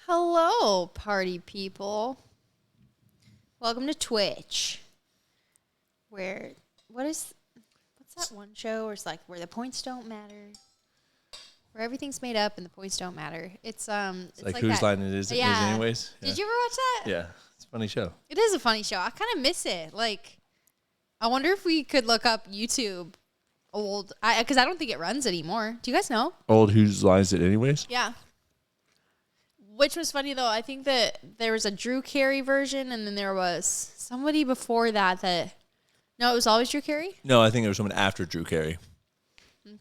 Hello, party people. Welcome to Twitch. What's that one show where it's like where the points don't matter? Where everything's made up and the points don't matter. It's like whose line it is anyways. Yeah. Did you ever watch that? Yeah. It's a funny show. It is a funny show. I kind of miss it. Like, I wonder if we could look up YouTube old, because I don't think it runs anymore. Do you guys know? Old whose line is it anyways? Yeah. Which was funny, though. I think that there was a Drew Carey version, and then there was somebody before that. No, it was always Drew Carey? No, I think there was someone after Drew Carey.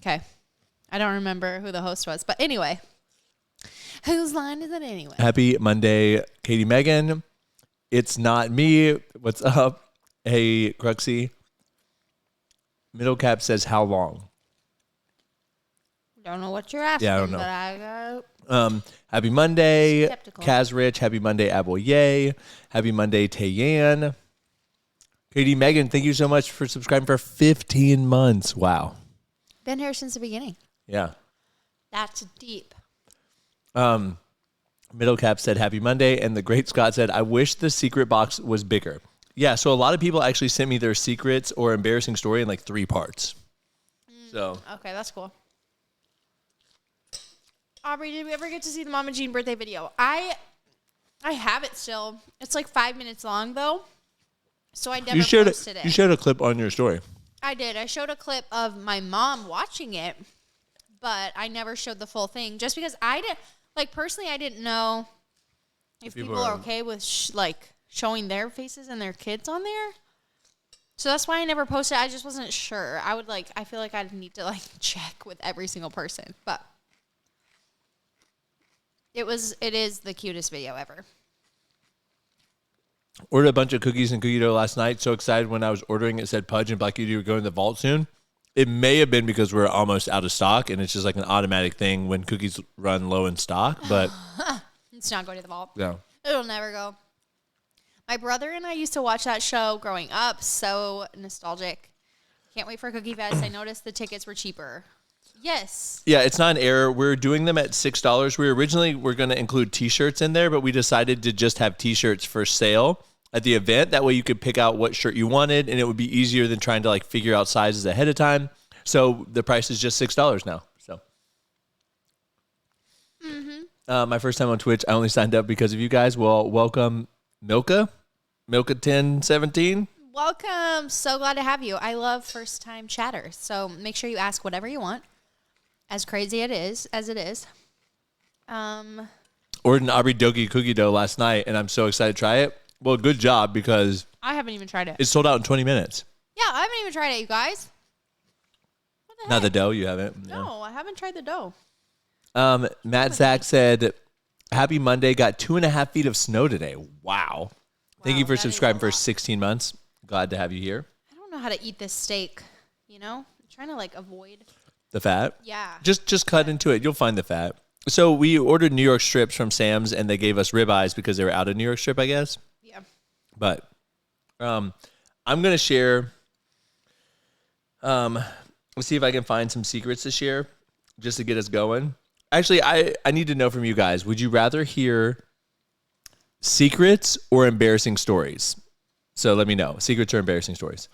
Okay. I don't remember who the host was. But anyway. Whose line is it anyway? Happy Monday, Katie Megan. It's not me. What's up? Hey, Cruxy. Middle Cap says, how long? Don't know what you're asking. Yeah, I don't know. But I got... Happy Monday, Skeptical. Kaz Rich. Happy Monday, Aboye. Happy Monday, Tayan. Katie Megan, thank you so much for subscribing for 15 months. Wow. Been here since the beginning. Yeah. That's deep. Middle Cap said, happy Monday. And the Great Scott said, I wish the secret box was bigger. Yeah, so a lot of people actually sent me their secrets or embarrassing story in like 3 parts. So Okay, that's cool. Aubrey, did we ever get to see the Mama Jean birthday video? I have it still. It's like 5 minutes long, though. So I never posted it. You showed a clip on your story. I did. I showed a clip of my mom watching it, but I never showed the full thing. Just because I didn't, personally, I didn't know if people are okay with, showing their faces and their kids on there. So that's why I never posted. I just wasn't sure. I feel like I'd need to, check with every single person. But it is the cutest video ever. Ordered a bunch of cookies and cookie dough last night. So excited when I was ordering it said Pudge and Black Beauty were going to the vault soon. It may have been because we're almost out of stock and it's just like an automatic thing when cookies run low in stock. But it's not going to the vault. No. It'll never go. My brother and I used to watch that show growing up. So nostalgic. Can't wait for Cookie Fest. I noticed the tickets were cheaper. Yes. Yeah, it's not an error. We're doing them at $6. We originally were going to include T-shirts in there, but we decided to just have T-shirts for sale at the event. That way you could pick out what shirt you wanted, and it would be easier than trying to figure out sizes ahead of time. So the price is just $6 now. So, my first time on Twitch, I only signed up because of you guys. Well, welcome, Milka 1017. Welcome. So glad to have you. I love first-time chatters. So make sure you ask whatever you want. As crazy as it is. Ordered an Aubrey Doki cookie dough last night, and I'm so excited to try it. Well, good job, because I haven't even tried it. It's sold out in 20 minutes. Yeah, I haven't even tried it, you guys. What the heck? Not the dough, you haven't? No, I haven't tried the dough. Matt Zach said, happy Monday, got 2.5 feet of snow today. Wow. Thank you for subscribing for 16 months. Glad to have you here. I don't know how to eat this steak, I'm trying to avoid the fat. Yeah. Just cut into it. You'll find the fat. So we ordered New York strips from Sam's, and they gave us ribeyes because they were out of New York strip, I guess. Yeah. But I'm going to share. Let's see if I can find some secrets to share just to get us going. Actually, I need to know from you guys. Would you rather hear secrets or embarrassing stories? So let me know. Secrets or embarrassing stories.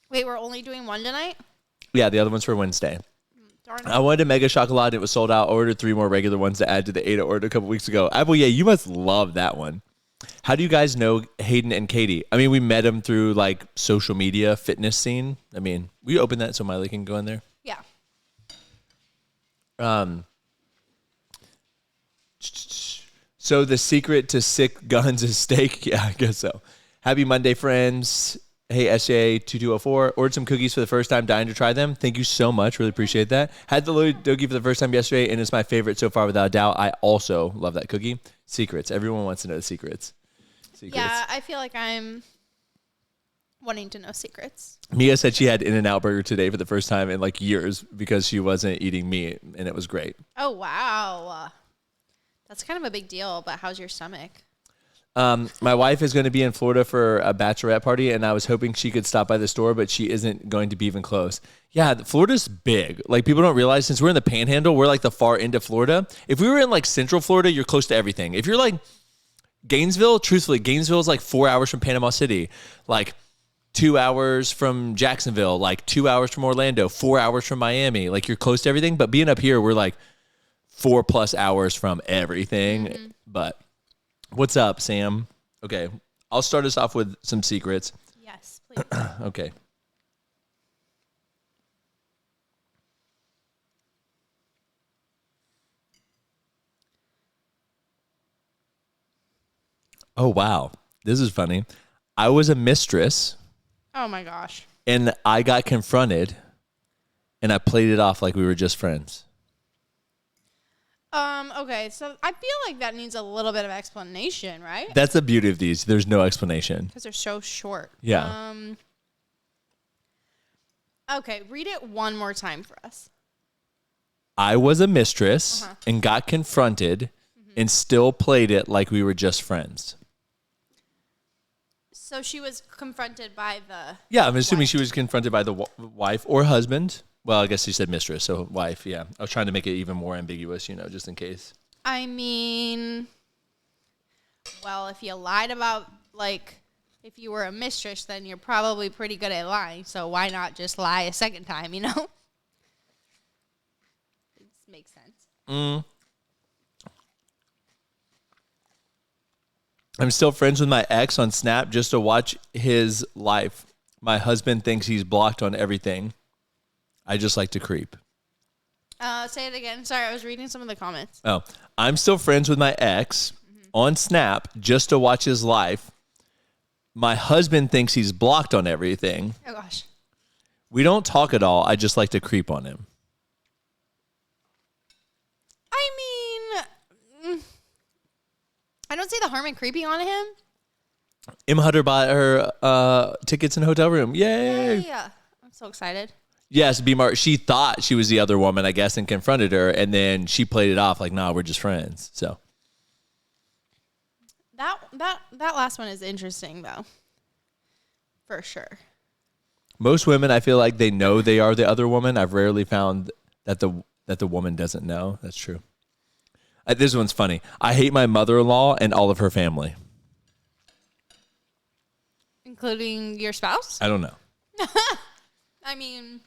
Wait, we're only doing one tonight? Yeah, the other one's for Wednesday. Darn it. I wanted a mega chocolate. It was sold out. I ordered 3 more regular ones to add to the 8 I ordered a couple weeks ago. Apple, yeah, you must love that one. How do you guys know Hayden and Katie? I mean, we met them through social media fitness scene. I mean, we open that so Miley can go in there. Yeah. So the secret to sick guns is steak. Yeah, I guess so. Happy Monday, friends. Hey, SJ2204. Ordered some cookies for the first time, dying to try them. Thank you so much. Really appreciate that. Had the Dogi for the first time yesterday, and it's my favorite so far without a doubt. I also love that cookie. Secrets. Everyone wants to know the secrets. Yeah, I feel like I'm wanting to know secrets. Mia said she had In-N-Out Burger today for the first time in years because she wasn't eating meat, and it was great. Oh, wow. That's kind of a big deal, but how's your stomach? My wife is going to be in Florida for a bachelorette party, and I was hoping she could stop by the store, but she isn't going to be even close. Yeah, Florida's big. Like, people don't realize, since we're in the Panhandle, we're like the far end of Florida. If we were in like Central Florida, you're close to everything. If you're like Gainesville, truthfully, Gainesville is like 4 hours from Panama City, like 2 hours from Jacksonville, like 2 hours from Orlando, 4 hours from Miami. Like, you're close to everything. But being up here, we're like 4+ hours from everything. Mm-hmm. But what's up, Sam? Okay, I'll start us off with some secrets. Yes, please. Okay. Oh, wow. This is funny. I was a mistress. Oh, my gosh. And I got confronted, and I played it off like we were just friends. Okay, so I feel like that needs a little bit of explanation, right? That's the beauty of these. There's no explanation. Because they're so short. Yeah. Okay, read it one more time for us. I was a mistress and got confronted and still played it like we were just friends. So she was confronted by the Yeah, I'm assuming she was confronted by the wife or husband. Well, I guess she said mistress, so wife, yeah. I was trying to make it even more ambiguous, just in case. I mean, well, if you lied about, like, if you were a mistress, then you're probably pretty good at lying, so why not just lie a second time, This makes sense. I'm still friends with my ex on Snap just to watch his life. My husband thinks he's blocked on everything. I just like to creep. Say it again. Sorry, I was reading some of the comments. Oh, I'm still friends with my ex on Snap just to watch his life. My husband thinks he's blocked on everything. Oh, gosh. We don't talk at all. I just like to creep on him. I mean, I don't see the harm in creeping on him. Emma Hutter bought her tickets in a hotel room. Yay! Yeah. I'm so excited. Yes, B-Mark, she thought she was the other woman, I guess, and confronted her, and then she played it off like, nah, we're just friends. So that last one is interesting, though, for sure. Most women, I feel like they know they are the other woman. I've rarely found that the woman doesn't know. That's true. This one's funny. I hate my mother-in-law and all of her family. Including your spouse? I don't know. I mean,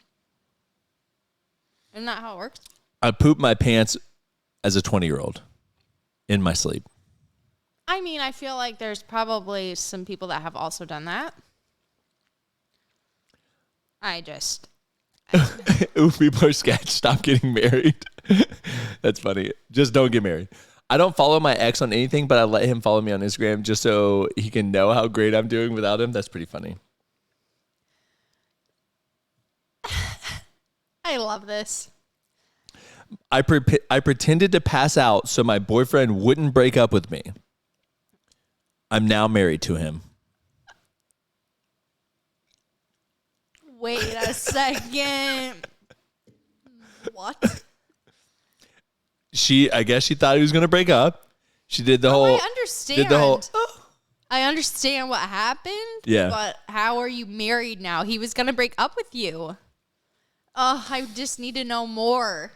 isn't that how it works? I pooped my pants as a 20-year-old in my sleep. I mean, I feel like there's probably some people that have also done that. Ooh, people are sketch. Stop getting married. That's funny. Just don't get married. I don't follow my ex on anything, but I let him follow me on Instagram just so he can know how great I'm doing without him. That's pretty funny. I love this. I pretended to pass out so my boyfriend wouldn't break up with me. I'm now married to him. Wait a second. What? I guess she thought he was going to break up. She did the whole... I understand. I understand what happened. Yeah. But how are you married now? He was going to break up with you. I just need to know more.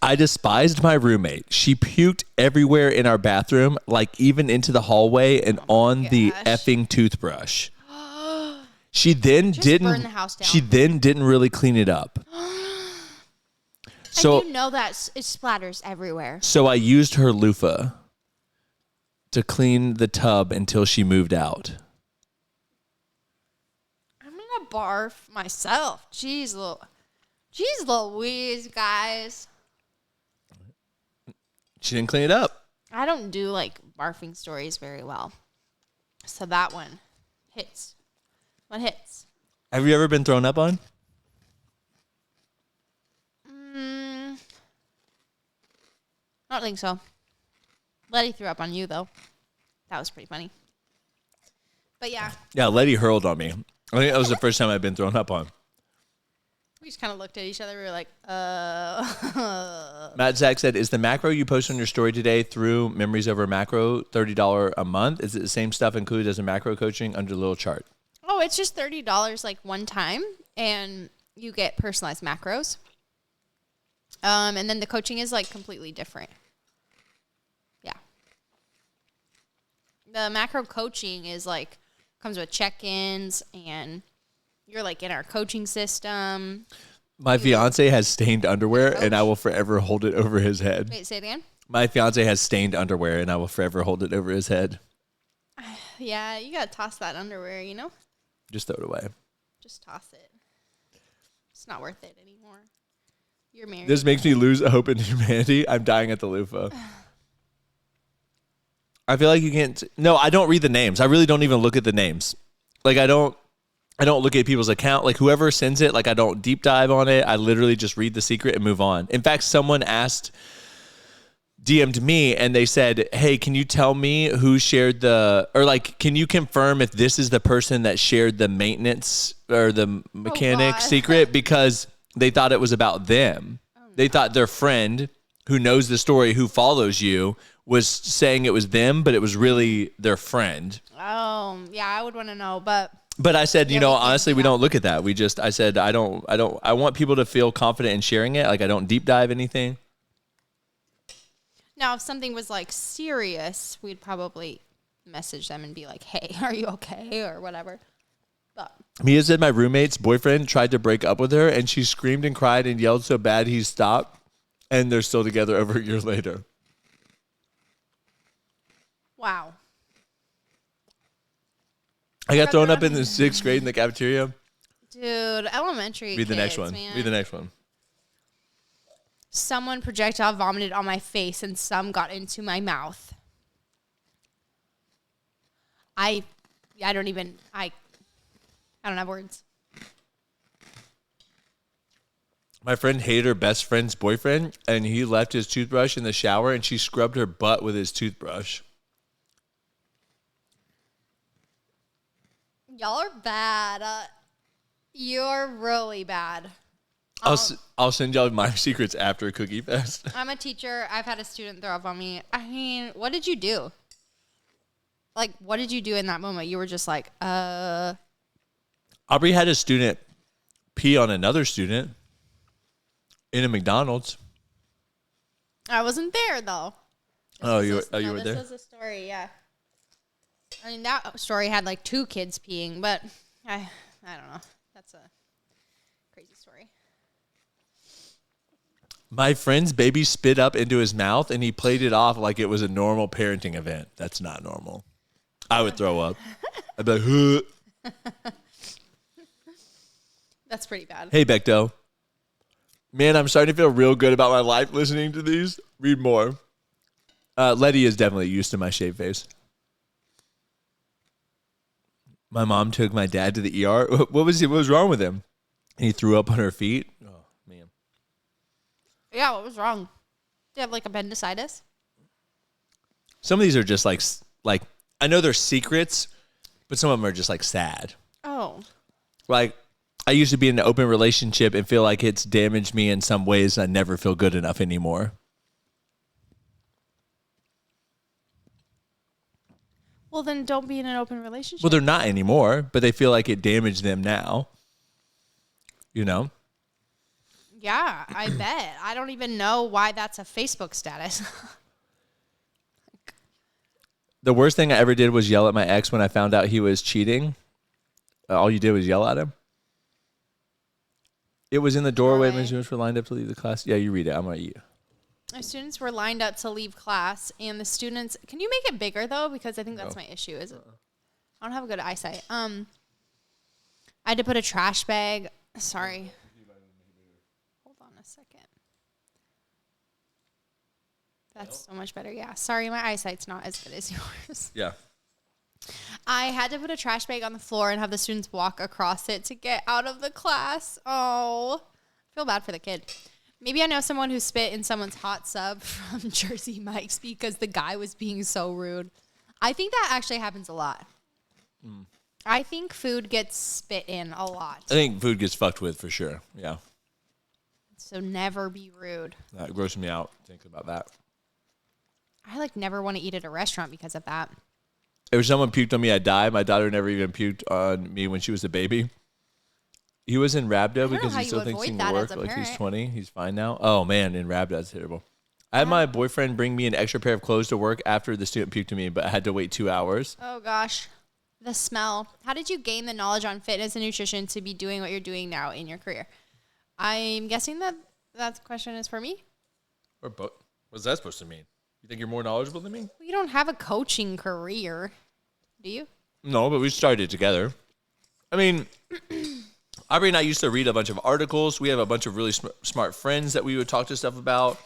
I despised my roommate. She puked everywhere in our bathroom, like even into the hallway and on the effing toothbrush. She then didn't burn the house down. She then didn't really clean it up. So and that it splatters everywhere. So I used her loofah to clean the tub until she moved out. I'm gonna barf myself. Jeez Louise, guys. She didn't clean it up. I don't do like barfing stories very well. So that one hits. What hits? Have you ever been thrown up on? I don't think so. Letty threw up on you, though. That was pretty funny. But yeah. Yeah, Letty hurled on me. I think that was the first time I've been thrown up on. We just kind of looked at each other. We were like, Matt Zach said, is the macro you post on your story today through Memories Over Macro $30 a month? Is it the same stuff included as a macro coaching under the little chart? Oh, it's just $30 like one time, and you get personalized macros. And then the coaching is like completely different. Yeah. The macro coaching is like, comes with check-ins, and you're like in our coaching system. My fiance has stained underwear, and I will forever hold it over his head. Wait, say it again? My fiance has stained underwear, and I will forever hold it over his head. Yeah, you got to toss that underwear, you know? Just throw it away. Just toss it. It's not worth it anymore. You're married. This makes me lose hope in humanity. I'm dying at the loofah. I feel like you can't. No, I don't read the names. I really don't even look at the names. Like I don't look at people's account. Like whoever sends it, like I don't deep dive on it. I literally just read the secret and move on. In fact, someone DM'd me and they said, hey, can you tell me who shared can you confirm if this is the person that shared the maintenance or the mechanic secret? Because they thought it was about them. They thought their friend who knows the story, who follows you, was saying it was them, but it was really their friend. Oh, yeah, I would want to know, but I said, honestly, we don't look at that. I said, I want people to feel confident in sharing it. Like I don't deep dive anything. Now, if something was like serious, we'd probably message them and be like, hey, are you okay? Or whatever. But Mia said my roommate's boyfriend tried to break up with her and she screamed and cried and yelled so bad he stopped, and they're still together over a year later. Wow. I got thrown up in the 6th grade in the cafeteria. Dude, elementary Read the next kids, one. man. Read the next one. Someone projectile vomited on my face and some got into my mouth. I don't have words. My friend hated her best friend's boyfriend, and he left his toothbrush in the shower, and she scrubbed her butt with his toothbrush. Y'all are bad. You're really bad. I'll send y'all my secrets after Cookie Fest. I'm a teacher. I've had a student throw up on me. I mean, what did you do? Like, what did you do in that moment? You were just like, Aubrey had a student pee on another student in a McDonald's. I wasn't there, though. You were there? This was a story, yeah. I mean, that story had like 2 kids peeing, but I don't know. That's a crazy story. My friend's baby spit up into his mouth, and he played it off like it was a normal parenting event. That's not normal. I would throw up. I'd be like, huh. That's pretty bad. Hey, Becto. Man, I'm starting to feel real good about my life listening to these. Read more. Letty is definitely used to my shaved face. My mom took my dad to the ER. What was wrong with him? He threw up on her feet. Oh, man. Yeah, what was wrong? Do you have like appendicitis? Some of these are just like I know they're secrets, but some of them are just like sad. Oh. Like I used to be in an open relationship and feel like it's damaged me in some ways. I never feel good enough anymore. Well, then don't be in an open relationship. Well, they're not anymore, but they feel like it damaged them now. You know? Yeah, I bet. I don't even know why that's a Facebook status. The worst thing I ever did was yell at my ex when I found out he was cheating. All you did was yell at him. It was in the doorway when students were lined up to leave the class. Yeah, you read it. I'm going to eat. The students were lined up to leave class, and the students... Can you make it bigger, though? Because I think that's my issue. Is it? I don't have a good eyesight. I had to put a trash bag... Sorry. Hold on a second. That's so much better. Yeah. Sorry, my eyesight's not as good as yours. Yeah. I had to put a trash bag on the floor and have the students walk across it to get out of the class. Oh, I feel bad for the kid. Maybe I know someone who spit in someone's hot sub from Jersey Mike's because the guy was being so rude. I think that actually happens a lot. I think food gets spit in a lot. I think food gets fucked with for sure. Yeah. So never be rude. That grosses me out thinking about that. I like never want to eat at a restaurant because of that. If someone puked on me, I'd die. My daughter never even puked on me when she was a baby. He was in Rhabdo because he still thinks he can work. Like he's 20. He's fine now. Oh man, in Rhabdo, that's terrible. I had my boyfriend bring me an extra pair of clothes to work after the student puked on me, but I had to wait 2 hours. Oh gosh. The smell. How did you gain the knowledge on fitness and nutrition to be doing what you're doing now in your career? I'm guessing that question is for me. Or both. What's that supposed to mean? You think you're more knowledgeable than me? Well, you don't have a coaching career, do you? No, but we started together. I mean, Aubrey and I used to read a bunch of articles. We have a bunch of really smart friends that we would talk to stuff about.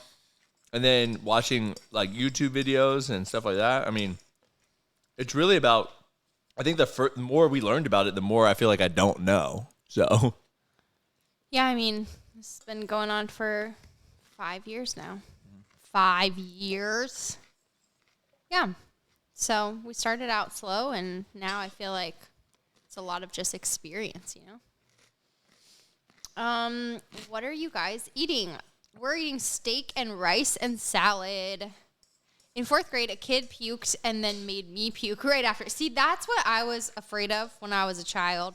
And then watching like YouTube videos and stuff like that. I mean, it's really about, I think the more we learned about it, the more I feel like I don't know. So. Yeah, I mean, it's been going on for 5 years now. 5 years. Yeah. So we started out slow, and now I feel like it's a lot of just experience, you know? What are you guys eating? We're eating steak and rice and salad. In 4th grade, a kid puked and then made me puke right after. See, that's what I was afraid of when I was a child.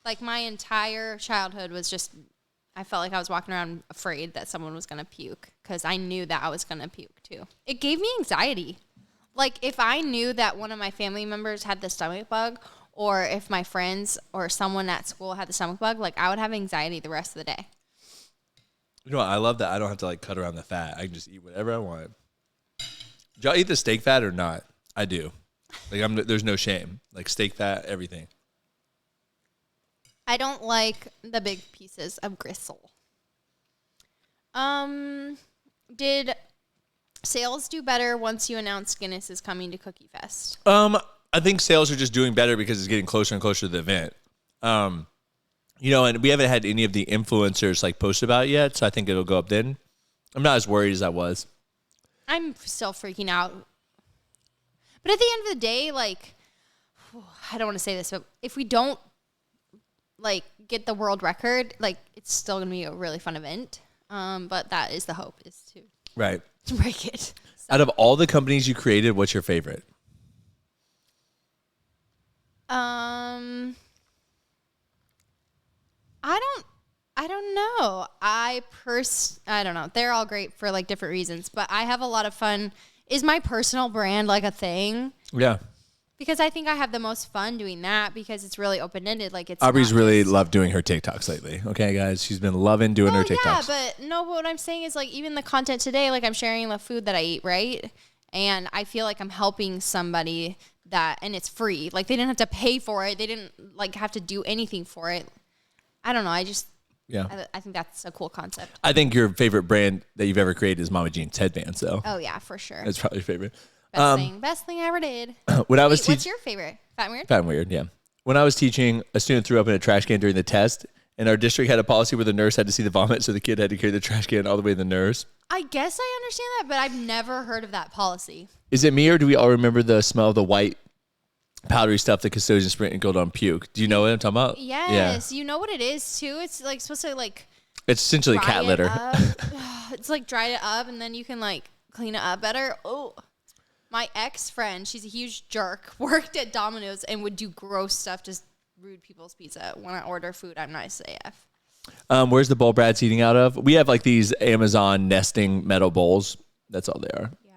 Like, my entire childhood was just, I felt like I was walking around afraid that someone was going to puke because I knew that I was going to puke too. It gave me anxiety. Like, if I knew that one of my family members had the stomach bug, or if my friends or someone at school had the stomach bug, like, I would have anxiety the rest of the day. You know what? I love that I don't have to like cut around the fat. I can just eat whatever I want. Do y'all eat the steak fat or not? I do. Like there's no shame. Like steak fat, everything. I don't like the big pieces of gristle. Did sales do better once you announced Guinness is coming to Cookie Fest? I think sales are just doing better because it's getting closer and closer to the event. You know, and we haven't had any of the influencers like post about it yet, so I think it'll go up then. I'm not as worried as I was. I'm still freaking out. But at the end of the day, like, I don't want to say this, but if we don't, like, get the world record, like, it's still going to be a really fun event. But that is the hope, is to break it. So. Out of all the companies you created, what's your favorite? I don't know. I don't know. They're all great for like different reasons, but I have a lot of fun. Is my personal brand like a thing? Yeah. Because I think I have the most fun doing that because it's really open-ended. Like it's Aubrey's really loved doing her TikToks lately. Okay, guys, she's been loving doing her TikToks. Yeah, but what I'm saying is like even the content today, like I'm sharing the food that I eat, right? And I feel like I'm helping somebody and it's free. Like they didn't have to pay for it. They didn't like have to do anything for it. I don't know. I think that's a cool concept. I think your favorite brand that you've ever created is Mama Jean's headbands, though. Oh yeah, for sure. That's probably your favorite. Best thing I ever did. What's your favorite? Fat and Weird? Fat and Weird, yeah. When I was teaching, a student threw up in a trash can during the test, and our district had a policy where the nurse had to see the vomit, so the kid had to carry the trash can all the way to the nurse. I guess I understand that, but I've never heard of that policy. Is it me, or do we all remember the smell of the white powdery stuff the custodian sprinkled on puke? Do you know what I'm talking about? Yes. Yeah. You know what it is, too? It's like supposed to like... It's essentially cat litter. It's like dry it up, and then you can like clean it up better. Oh, my ex-friend, she's a huge jerk, worked at Domino's and would do gross stuff, just rude people's pizza. When I order food, I'm nice AF. Where's the bowl Brad's eating out of? We have like these Amazon nesting metal bowls. That's all they are. Yeah.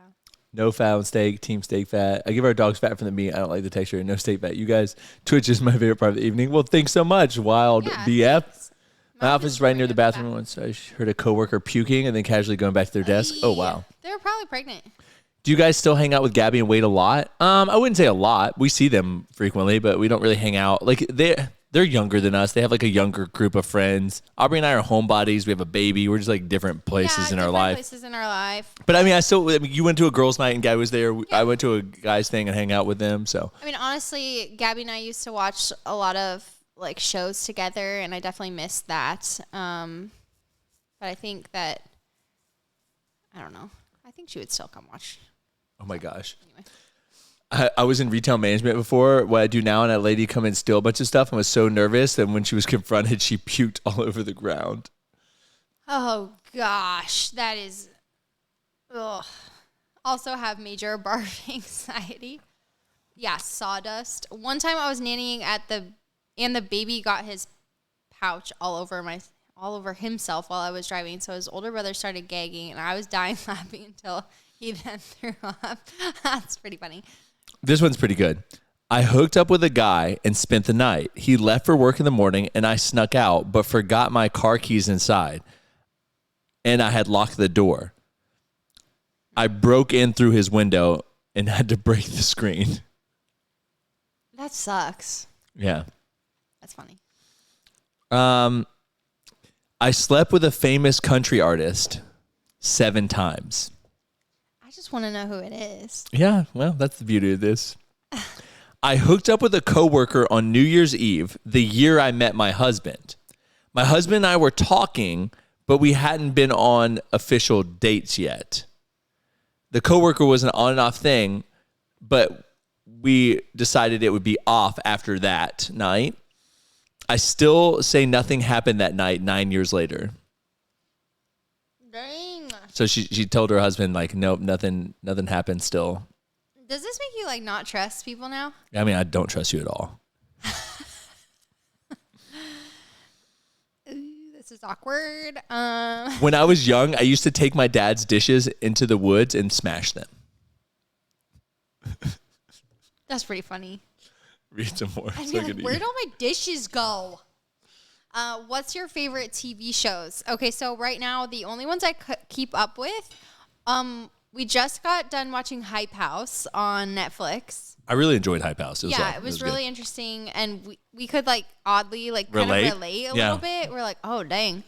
No fat on steak, team steak fat. I give our dogs fat from the meat. I don't like the texture. No steak fat. You guys, Twitch is my favorite part of the evening. Well, thanks so much, Wild BF. Thanks. My office is right near the bathroom once. I heard a coworker puking and then casually going back to their desk. Oh, wow. They were probably pregnant. Do you guys still hang out with Gabby and Wade a lot? I wouldn't say a lot. We see them frequently, but we don't really hang out. Like they're younger than us. They have like a younger group of friends. Aubrey and I are homebodies. We have a baby. We're just like different places in our life. Places in our life. But I mean, you went to a girls' night and Gabby was there. Yeah. I went to a guys' thing and hang out with them. So I mean, honestly, Gabby and I used to watch a lot of like shows together, and I definitely missed that. But I think that I don't know. I think she would still come watch. Oh my gosh. Anyway. I was in retail management before, what I do now, and a lady come and steal a bunch of stuff and was so nervous that when she was confronted, she puked all over the ground. Oh gosh, that is. Ugh. Also have major barf anxiety. Yeah, sawdust. One time I was nannying and the baby got his pouch all over himself while I was driving. So his older brother started gagging, and I was dying laughing until he then threw up. That's pretty funny. This one's pretty good. I hooked up with a guy and spent the night. He left for work in the morning, and I snuck out, but forgot my car keys inside, and I had locked the door. I broke in through his window and had to break the screen. That sucks. Yeah. That's funny. I slept with a famous country artist 7 times. I just want to know who it is. Yeah, well, that's the beauty of this. I hooked up with a coworker on New Year's Eve, the year I met my husband. My husband and I were talking, but we hadn't been on official dates yet. The coworker was an on and off thing, but we decided it would be off after that night. I still say nothing happened that night 9 years later. Dang. So she told her husband, like, nope, nothing happened still. Does this make you like not trust people now? I mean, I don't trust you at all. This is awkward. When I was young, I used to take my dad's dishes into the woods and smash them. That's pretty funny. Read some more. I'd be like, where'd all my dishes go? What's your favorite TV shows? Okay, so right now, the only ones I keep up with, we just got done watching Hype House on Netflix. I really enjoyed Hype House. It was really interesting, and we could like oddly like kind of relate a little bit. We're like, oh dang.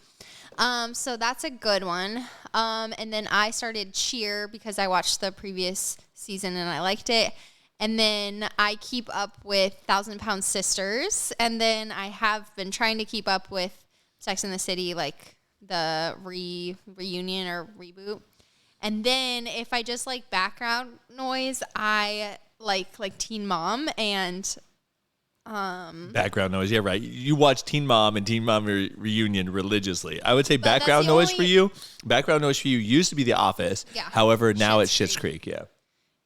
So that's a good one. And then I started Cheer because I watched the previous season and I liked it. And then I keep up with 1,000 Pound Sisters, and then I have been trying to keep up with Sex and the City, like the reunion or reboot. And then if I just like background noise, I like Teen Mom and background noise. Yeah, right. You watch Teen Mom and Teen Mom Reunion religiously. I would say background noise for you. Background noise for you used to be The Office. Yeah. However, now it's Schitt's Creek. Yeah.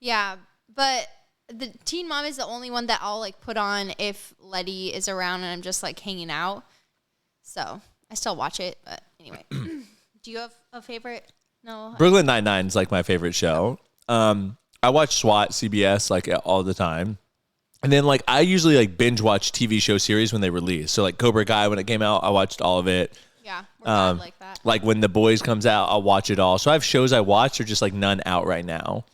Yeah, but the Teen Mom is the only one that I'll like put on if Letty is around and I'm just like hanging out. So I still watch it, but anyway. Do you have a favorite? No. Brooklyn Nine-Nine is like my favorite show. I watch SWAT, CBS like all the time. And then like I usually like binge watch TV show series when they release. So like Cobra Kai, when it came out, I watched all of it. Yeah, we're like that. Like when The Boys comes out, I'll watch it all. So I have shows I watch, or just like none out right now.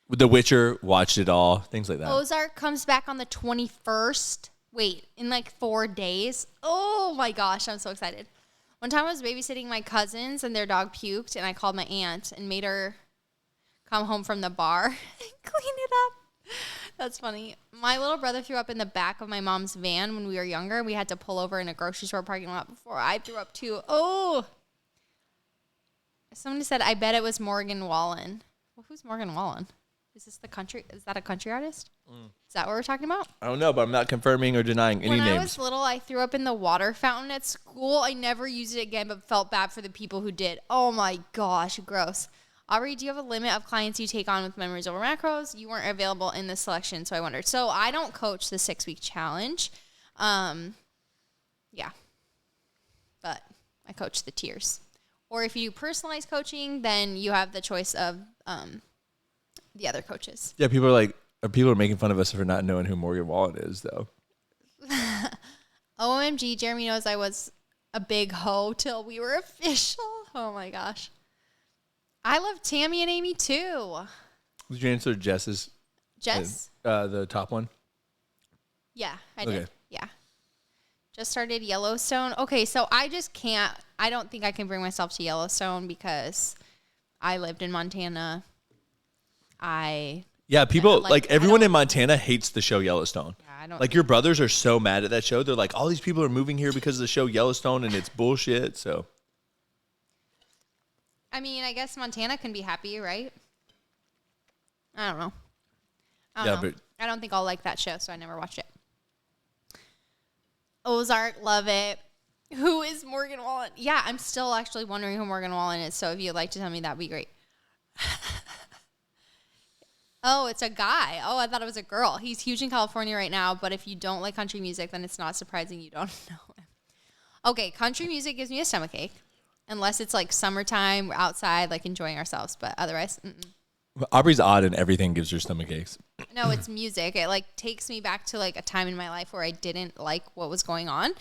The Witcher, watched it all. Things like that. Ozark comes back on the 21st. Wait, in like 4 days. Oh my gosh, I'm so excited. One time I was babysitting my cousins and their dog puked, and I called my aunt and made her come home from the bar and clean it up. That's funny. My little brother threw up in the back of my mom's van when we were younger. We had to pull over in a grocery store parking lot before I threw up too. Oh. Somebody said, I bet it was Morgan Wallen. Well, who's Morgan Wallen? Is that a country artist? Is that what we're talking about? I don't know, but I'm not confirming or denying any names. When I was little, I threw up in the water fountain at school. I never used it again, but felt bad for the people who did. Oh my gosh, gross. Aubrey, do you have a limit of clients you take on with memories over macros? You weren't available in this selection, so I wondered. So I don't coach the 6-week challenge. Yeah. But I coach the tiers. Or if you do personalized coaching, then you have the choice of the other coaches. Yeah, people are making fun of us for not knowing who Morgan Wallen is, though. OMG, Jeremy knows I was a big hoe till we were official. Oh my gosh. I love Tammy and Amy too. Did you answer Jess's? Jess? The top one? Yeah, I did. Yeah. Just started Yellowstone. Okay, so I don't think I can bring myself to Yellowstone because I lived in Montana. People like everyone in Montana hates the show Yellowstone. Yeah, I don't like your brothers are so mad at that show. They're like, all these people are moving here because of the show Yellowstone and it's bullshit. So, I mean, I guess Montana can be happy, right? I don't know. But I don't think I'll like that show, so I never watched it. Ozark, love it. Who is Morgan Wallen? Yeah, I'm still actually wondering who Morgan Wallen is. So if you'd like to tell me, that'd be great. Oh, it's a guy. Oh, I thought it was a girl. He's huge in California right now, but if you don't like country music, then it's not surprising you don't know him. Okay, country music gives me a stomachache, unless it's like summertime, we're outside, like enjoying ourselves, but otherwise, Aubrey's odd and everything gives her stomach aches. No, it's music. It like takes me back to like a time in my life where I didn't like what was going on,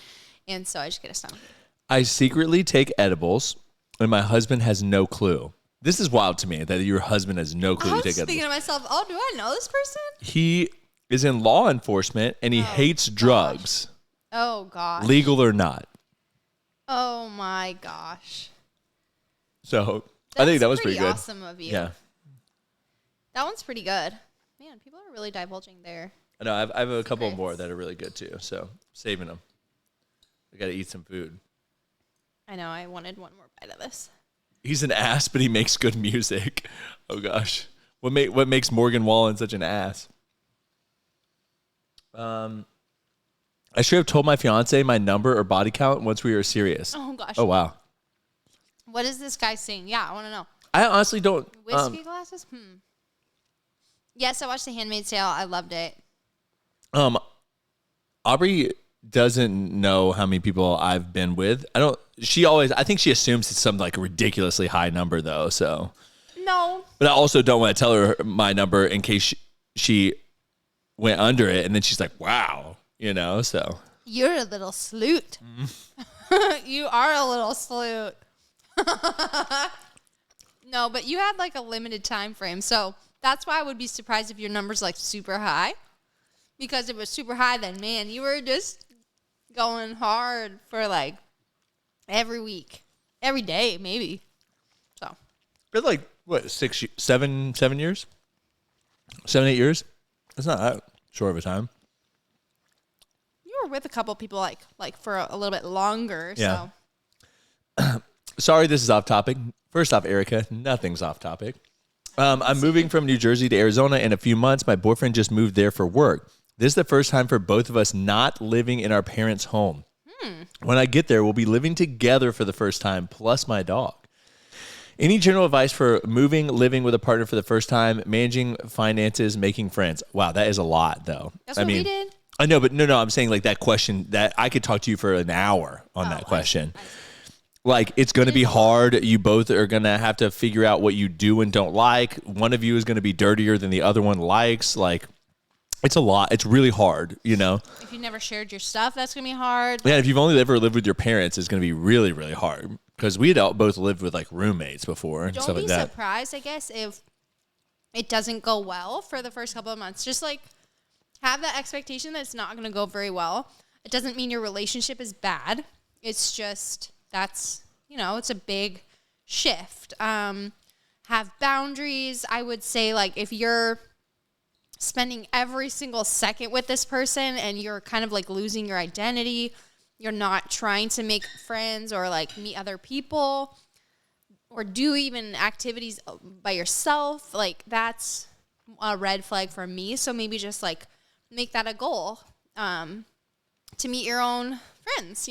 and so I just get a stomachache. I secretly take edibles, and my husband has no clue. This is wild to me that your husband has no clue you take edibles. I was thinking to myself, oh, do I know this person? He is in law enforcement, and he hates drugs. Oh, gosh. Legal or not. Oh, my gosh. So I think that was pretty good. Awesome of you. Yeah. That one's pretty good. Man, people are really divulging there. I know. I have a couple more that are really good, too, so saving them. I got to eat some food. I know. I wanted one more bite of this. He's an ass, but he makes good music. Oh, gosh. What makes Morgan Wallen such an ass? I should have told my fiance my number or body count once we were serious. Oh, gosh. Oh, wow. What is this guy sing? Yeah, I want to know. I honestly don't. Whiskey glasses? Yes, I watched The Handmaid's Tale. I loved it. Aubrey doesn't know how many people I've been with. I think she assumes it's some like ridiculously high number though. So no, but I also don't want to tell her my number in case she went under it, and then she's like, "Wow," So you're a little sleut. You are a little sleut. No, but you had like a limited time frame, so that's why I would be surprised if your number's like super high. Because if it was super high, then man, you were just going hard for like every week, every day, maybe. So, but like what, 7 years, 7, 8 years? It's not that short of a time. You were with a couple people like for a little bit longer. Yeah. So, sorry, this is off topic. First off, Erica, nothing's off topic. I'm moving from New Jersey to Arizona in a few months. My boyfriend just moved there for work. This is the first time for both of us not living in our parents' home. When I get there, we'll be living together for the first time, plus my dog. Any general advice for moving, living with a partner for the first time, managing finances, making friends? Wow, that is a lot, though. That's what we did. I know, but no, I'm saying like that question that I could talk to you for an hour on that question. Like, it's going to be hard. You both are going to have to figure out what you do and don't like. One of you is going to be dirtier than the other one likes. Like, it's a lot. It's really hard, If you never shared your stuff, that's going to be hard. Yeah, if you've only ever lived with your parents, it's going to be really, really hard. Because we had both lived with, like, roommates before and stuff like that. Don't be surprised, I guess, if it doesn't go well for the first couple of months. Just, like, have that expectation that it's not going to go very well. It doesn't mean your relationship is bad. It's just, that's, it's a big shift. Have boundaries. I would say, like, if you're spending every single second with this person and you're kind of like losing your identity, you're not trying to make friends or like meet other people or do even activities by yourself, like that's a red flag for me. So maybe just like make that a goal to meet your own friends,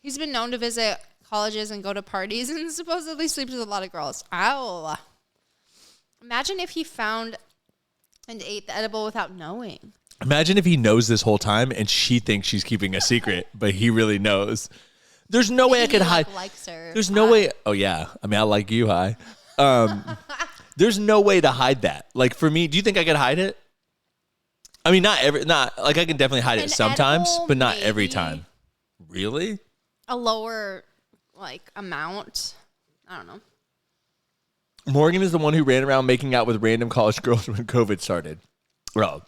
He's been known to visit colleges and go to parties and supposedly sleeps with a lot of girls. Ow. Imagine if he found and ate the edible without knowing. Imagine if he knows this whole time and she thinks she's keeping a secret, but he really knows. There's no way I could hide. Likes her. There's no way. Oh, yeah. I mean, I like you, hi. There's no way to hide that. Like, for me, do you think I could hide it? I mean, not like I can definitely hide it sometimes, but not every time. Really? A lower, like, amount. I don't know. Morgan is the one who ran around making out with random college girls when COVID started. Well,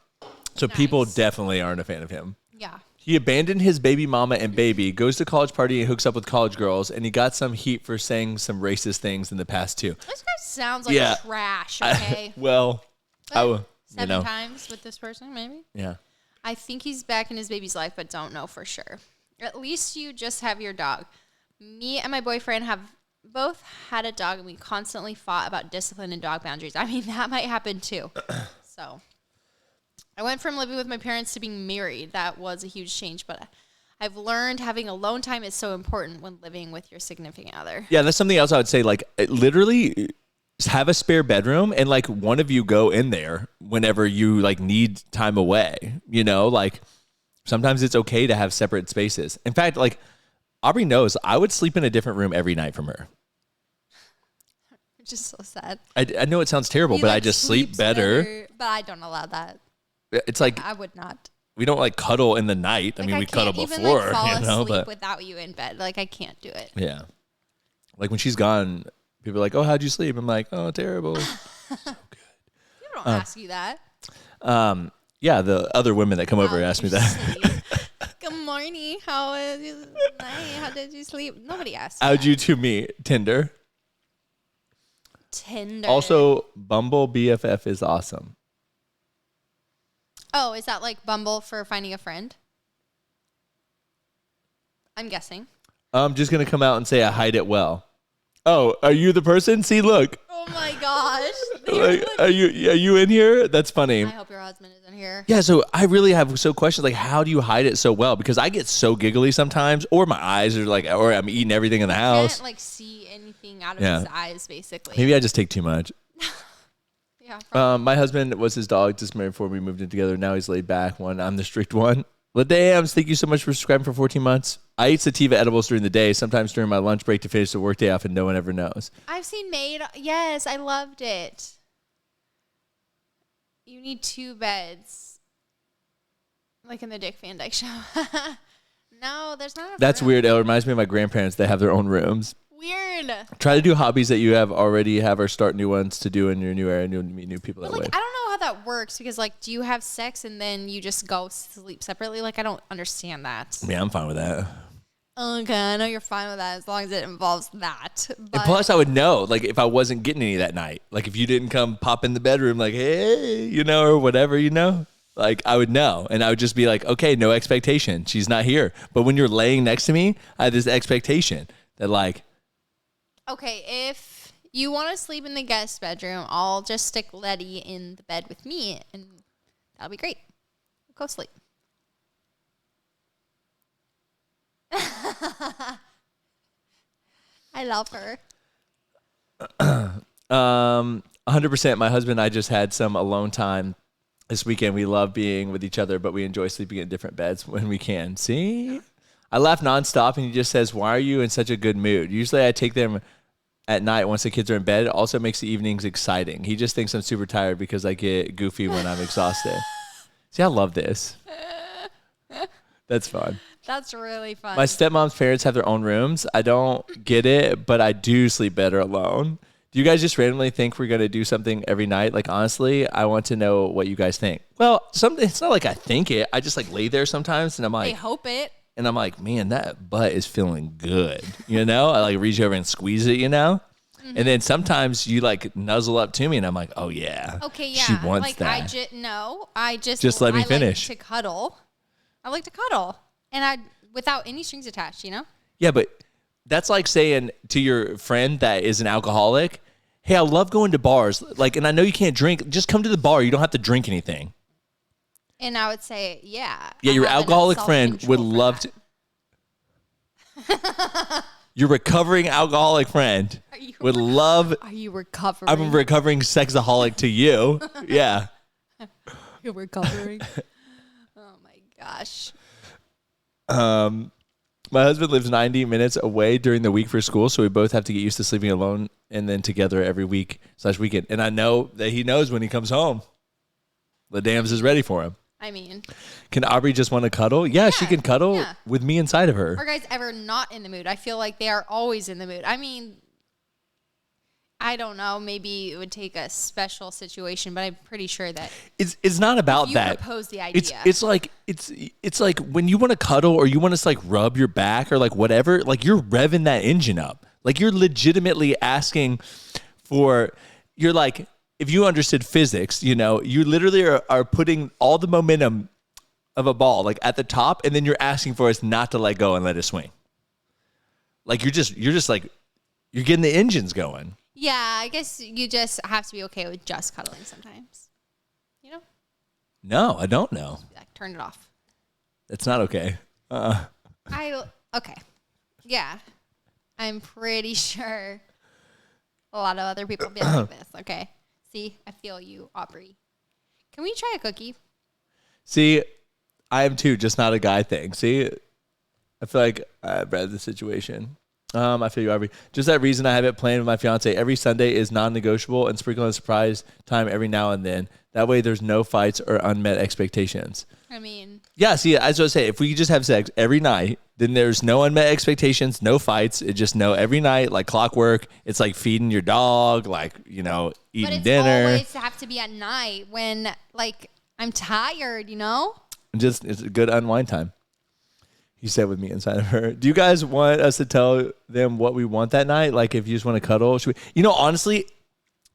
so people definitely aren't a fan of him. Yeah. He abandoned his baby mama and baby, goes to college party and hooks up with college girls, and he got some heat for saying some racist things in the past too. This guy sounds like trash, okay? Seven times with this person, maybe? Yeah. I think he's back in his baby's life, but don't know for sure. At least you just have your dog. Me and my boyfriend have both had a dog, and we constantly fought about discipline and dog boundaries. I mean, that might happen too. So, I went from living with my parents to being married. That was a huge change, but I've learned having alone time is so important when living with your significant other. Yeah, that's something else I would say. Like, literally have a spare bedroom and like one of you go in there whenever you like need time away. You know, like sometimes it's okay to have separate spaces. In fact, like Aubrey knows I would sleep in a different room every night from her. Which is so sad. I know it sounds terrible, He, but like, I just sleep better. But I don't allow that. It's like I would not. we don't like cuddle in the night. I Like, mean, we cuddle can't even, before, like, fall you know, asleep but without you in bed. Like, I can't do it. yeah. Like when she's gone, people are like, "Oh, how'd you sleep?" I'm like, "Oh, terrible." So good. People don't ask you that. Yeah, the other women that come over ask me that. Good morning. How was your night? How did you sleep? Nobody asks. How'd you two meet? Tinder. Tinder. Also, Bumble BFF is awesome. Oh, is that like Bumble for finding a friend? I'm guessing. I'm just gonna come out and say I hide it well. Oh, are you the person? See, look. Oh my gosh. Like, are you in here? That's funny. I hope your husband is in here. Yeah, so I really have questions like, how do you hide it so well? Because I get so giggly sometimes, or my eyes are like, or I'm eating everything in the house. Can't like see anything out of his eyes, basically. Maybe I just take too much. Yeah. My husband was his dog, just married before we moved in together. Now he's laid back one. I'm the strict one. Ladams, thank you so much for subscribing for 14 months. I eat sativa edibles during the day, sometimes during my lunch break to finish the workday off, and no one ever knows. I've seen Made. Yes, I loved it. You need 2 beds. Like in the Dick Van Dyke Show. No, there's not enough That's room. weird. It reminds me of my grandparents. They have their own rooms. Weird. Try to do hobbies that you already have or start new ones to do in your new area and you'll meet new people But that like, way. I don't know how that works because like, do you have sex and then you just go sleep separately? Like, I don't understand that. Yeah, I'm fine with that. Okay, I know you're fine with that as long as it involves that. But And plus, I would know, like, if I wasn't getting any that night. Like, if you didn't come pop in the bedroom, like, hey, you know, or whatever, you know? Like, I would know. And I would just be like, okay, no expectation. She's not here. But when you're laying next to me, I have this expectation that, like... Okay, if you want to sleep in the guest bedroom, I'll just stick Letty in the bed with me, and that'll be great. Go sleep. I love her. 100%. My husband and I just had some alone time this weekend. We love being with each other, but we enjoy sleeping in different beds when we can. See? I laugh nonstop, and he just says, why are you in such a good mood? Usually I take them at night once the kids are in bed. It also makes the evenings exciting. He just thinks I'm super tired because I get goofy when I'm exhausted. See, I love this. That's fun. That's really fun. My stepmom's parents have their own rooms. I don't get it, but I do sleep better alone. Do you guys just randomly think we're going to do something every night? Like, honestly, I want to know what you guys think. Well, it's not like I think it. I just like lay there sometimes and I'm I like, hope it. and I'm like, man, that butt is feeling good. You know, I like reach over and squeeze it, you know? Mm-hmm. And then sometimes you like nuzzle up to me and I'm like, oh yeah. Okay, yeah. She wants like, that. I just let me finish. Like to cuddle. I like to cuddle. And without any strings attached, you know? Yeah, but that's like saying to your friend that is an alcoholic, hey, I love going to bars. Like, and I know you can't drink. Just come to the bar. You don't have to drink anything. And I would say, yeah. Yeah, I your have enough alcoholic friend would self-control for love that. to. Your recovering alcoholic friend would love. Are you recovering? I'm a recovering sexaholic to you. Yeah. You're recovering. Oh my gosh. My husband lives 90 minutes away during the week for school, so we both have to get used to sleeping alone and then together every week/weekend. And I know that he knows when he comes home, the dams is ready for him. I mean, can Aubrey just want to cuddle? Yeah, she can cuddle with me inside of her. Are guys ever not in the mood? I feel like they are always in the mood. I mean, I don't know. Maybe it would take a special situation, but I'm pretty sure that it's not about you that. Propose the idea. It's like when you want to cuddle or you want to like rub your back or like whatever, like you're revving that engine up. Like you're legitimately asking for. You're like, if you understood physics, you know, you literally are putting all the momentum of a ball like at the top, and then you're asking for us not to let go and let it swing. Like you're just like you're getting the engines going. Yeah, I guess you just have to be okay with just cuddling sometimes. You know? No, I don't know. Like, turn it off. It's not okay. Okay. Yeah. I'm pretty sure a lot of other people feel like this. Okay. See, I feel you, Aubrey. Can we try a cookie? See, I am too, just not a guy thing. See, I feel like I've read the situation. I feel you, Aubrey. Just that reason I have it planned with my fiance. Every Sunday is non-negotiable and sprinkle in surprise time every now and then. That way there's no fights or unmet expectations. I mean, yeah, see, as I was saying, if we just have sex every night, then there's no unmet expectations, no fights. It just every night, like clockwork. It's like feeding your dog, like, eating dinner. But it's always have to be at night when, like, I'm tired, Just, it's a good unwind time. He said with me inside of her. Do you guys want us to tell them what we want that night? Like, if you just want to cuddle, should we? Honestly,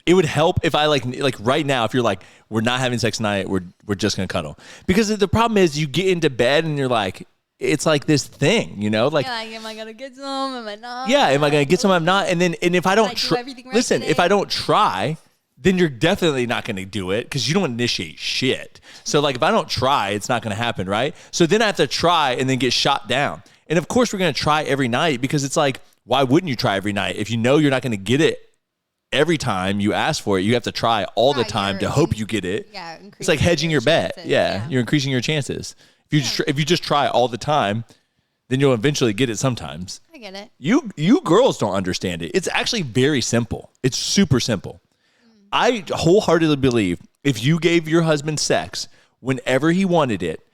it would help if I like right now, if you're like, we're not having sex tonight, we're just going to cuddle. Because the problem is you get into bed and you're like, it's like this thing, like, am I going to get some? Am I not? Yeah, am I going to get some? I'm not. And if I don't try, listen, if I don't try, then you're definitely not going to do it because you don't initiate shit. So like if I don't try, it's not going to happen, right? So then I have to try and then get shot down. And of course we're going to try every night because it's like, why wouldn't you try every night? If you know you're not going to get it every time you ask for it, you have to try all the time to hope you get it. Yeah, it's like hedging your bet. Yeah, you're increasing your chances. If you just try all the time, then you'll eventually get it sometimes. I get it. You girls don't understand it. It's actually very simple. It's super simple. I wholeheartedly believe if you gave your husband sex whenever he wanted it,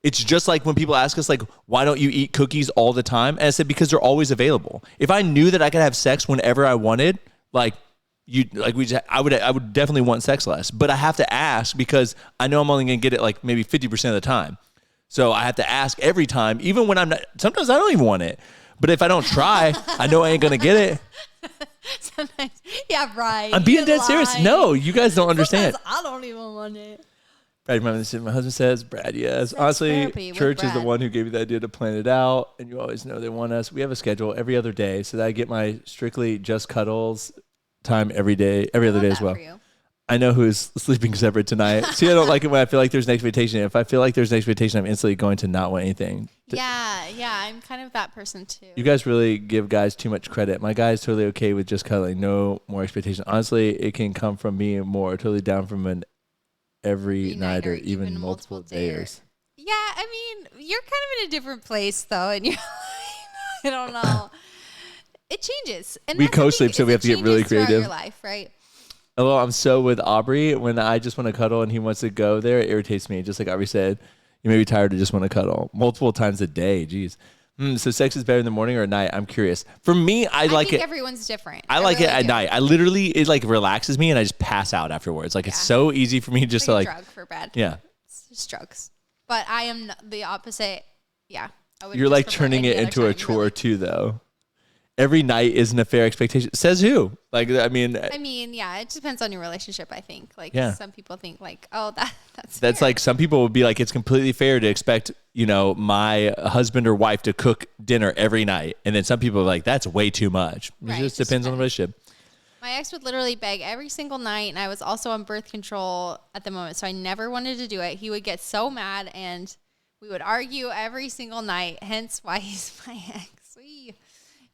it's just like when people ask us, like, why don't you eat cookies all the time? And I said, because they're always available. If I knew that I could have sex whenever I wanted, I would definitely want sex less. But I have to ask because I know I'm only going to get it like maybe 50% of the time. So I have to ask every time, even when I'm not, sometimes I don't even want it. But if I don't try, I know I ain't going to get it. Sometimes, yeah, right. I'm being dead serious. No, you guys don't understand. Sometimes I don't even want it. Brad, my husband says, Brad, yes. Honestly, church is the one who gave you the idea to plan it out, and you always know they want us. We have a schedule every other day, so that I get my strictly just cuddles time every day, every other day as well. I know who's sleeping separate tonight. See, I don't like it when I feel like there's an expectation. If I feel like there's an expectation, I'm instantly going to not want anything. Yeah, I'm kind of that person too. You guys really give guys too much credit. My guy's totally okay with just cuddling, no more expectation. Honestly, it can come from me more. Totally down from an every night or even multiple days. Yeah, I mean, you're kind of in a different place though, and you're I don't know. It changes. And we co-sleep, so we have to get really creative. Your life, right? Although I'm so with Aubrey, when I just want to cuddle and he wants to go there, it irritates me. Just like Aubrey said, you may be tired to just want to cuddle multiple times a day. Jeez. So sex is better in the morning or at night? I'm curious. For me, I like it. Everyone's different. I like it at night. I literally, it like relaxes me and I just pass out afterwards. Like it's so easy for me just to like. Drug for bed. Yeah. It's just drugs. But I am the opposite. Yeah. You're like turning it into a chore too, though. Every night isn't a fair expectation. Says who? Like, I mean, yeah, it depends on your relationship, I think. Like, some people think like, oh, that's fair. Like some people would be like, it's completely fair to expect, my husband or wife to cook dinner every night. And then some people are like, that's way too much. It just depends on the relationship. My ex would literally beg every single night. And I was also on birth control at the moment. So I never wanted to do it. He would get so mad and we would argue every single night. Hence why he's my ex.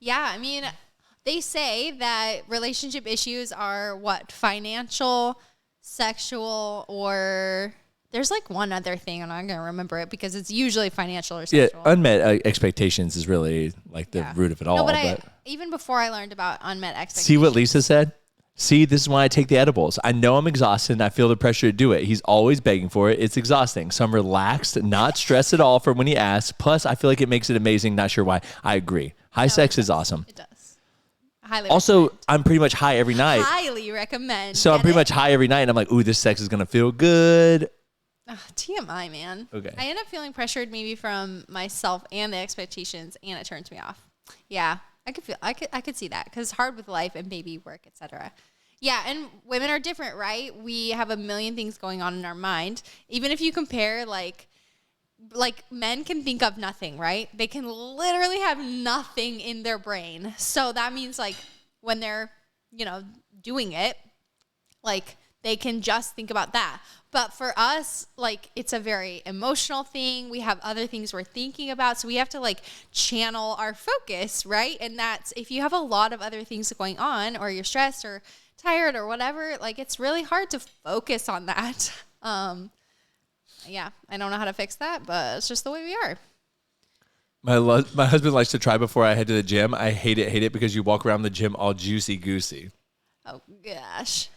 Yeah, I mean, they say that relationship issues are what? Financial, sexual, or there's like one other thing. I'm not going to remember it because it's usually financial or sexual. Yeah, unmet expectations is really like the root of it all. No, but even before I learned about unmet expectations. See what Lisa said? See, this is why I take the edibles. I know I'm exhausted and I feel the pressure to do it. He's always begging for it. It's exhausting. So I'm relaxed, not stressed at all for when he asks. Plus, I feel like it makes it amazing. Not sure why. I agree. High sex is awesome. It does. Highly also, recommend. I'm pretty much high every night. Highly recommend. So I'm pretty much high every night and I'm like, ooh, this sex is going to feel good. TMI, man. Okay. I end up feeling pressured maybe from myself and the expectations and it turns me off. Yeah. I could see that because it's hard with life and baby work, etc. Yeah, and women are different, right? We have a million things going on in our mind. Even if you compare, like men can think of nothing, right? They can literally have nothing in their brain. So that means like when they're, doing it, like they can just think about that. But for us, like, it's a very emotional thing. We have other things we're thinking about. So we have to like channel our focus, right? And that's, if you have a lot of other things going on, or you're stressed or tired or whatever, like, it's really hard to focus on that. Yeah, I don't know how to fix that, but it's just the way we are. My husband likes to try before I head to the gym. I hate it because you walk around the gym all juicy goosey. Oh gosh.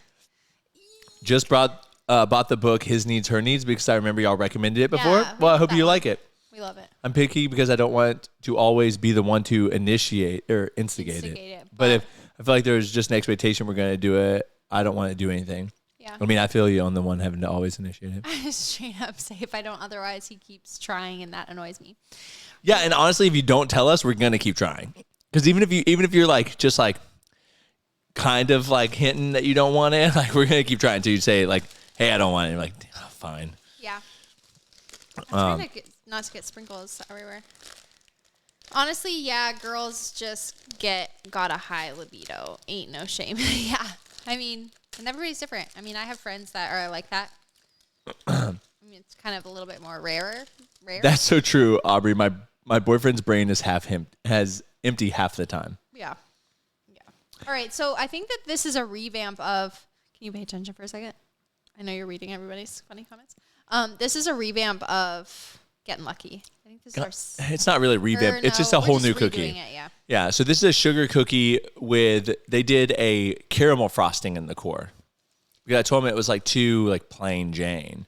Just bought the book His Needs, Her Needs, because I remember y'all recommended it before. Yeah, well, I hope you like it. We love it. I'm picky because I don't want to always be the one to initiate or instigate it. But if I feel like there's just an expectation we're going to do it, I don't want to do anything. Yeah. I mean, I feel you on the one having to always initiate it. I straight up say, if I don't, otherwise he keeps trying, and that annoys me. Yeah, and honestly, if you don't tell us, we're going to keep trying. Because even if you're like just like kind of like hinting that you don't want it, like, we're going to keep trying until you say like, hey, I don't want it. And you're like, oh, fine. Yeah. I'm trying not to get sprinkles everywhere. Honestly, yeah, girls just got a high libido. Ain't no shame. Yeah. I mean, and everybody's different. I mean, I have friends that are like that. I mean, it's kind of a little bit more rare. That's so true, Aubrey. My boyfriend's brain is has empty half the time. Yeah. All right, so I think that this is a revamp of. Can you pay attention for a second? I know you're reading everybody's funny comments. This is a revamp of Getting Lucky. I think this is our. It's not really revamp. It's just a whole new cookie. It, yeah. So this is a sugar cookie they did a caramel frosting in the core. Because I told them it was like too like plain Jane.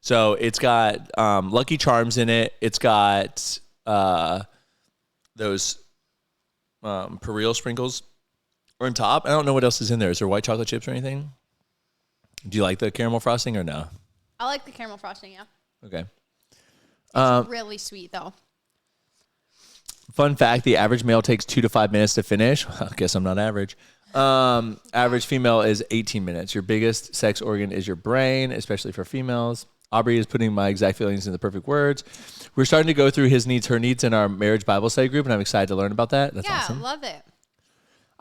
So it's got Lucky Charms in it. It's got those Peril sprinkles on top. I don't know what else is in there. Is there white chocolate chips or anything? Do you like the caramel frosting or no? I like the caramel frosting, yeah. Okay. It's really sweet, though. Fun fact, the average male takes 2 to 5 minutes to finish. I guess I'm not average. Average female is 18 minutes. Your biggest sex organ is your brain, especially for females. Aubrey is putting my exact feelings in the perfect words. We're starting to go through His Needs, Her Needs in our marriage Bible study group, and I'm excited to learn about that. That's awesome. Yeah, love it.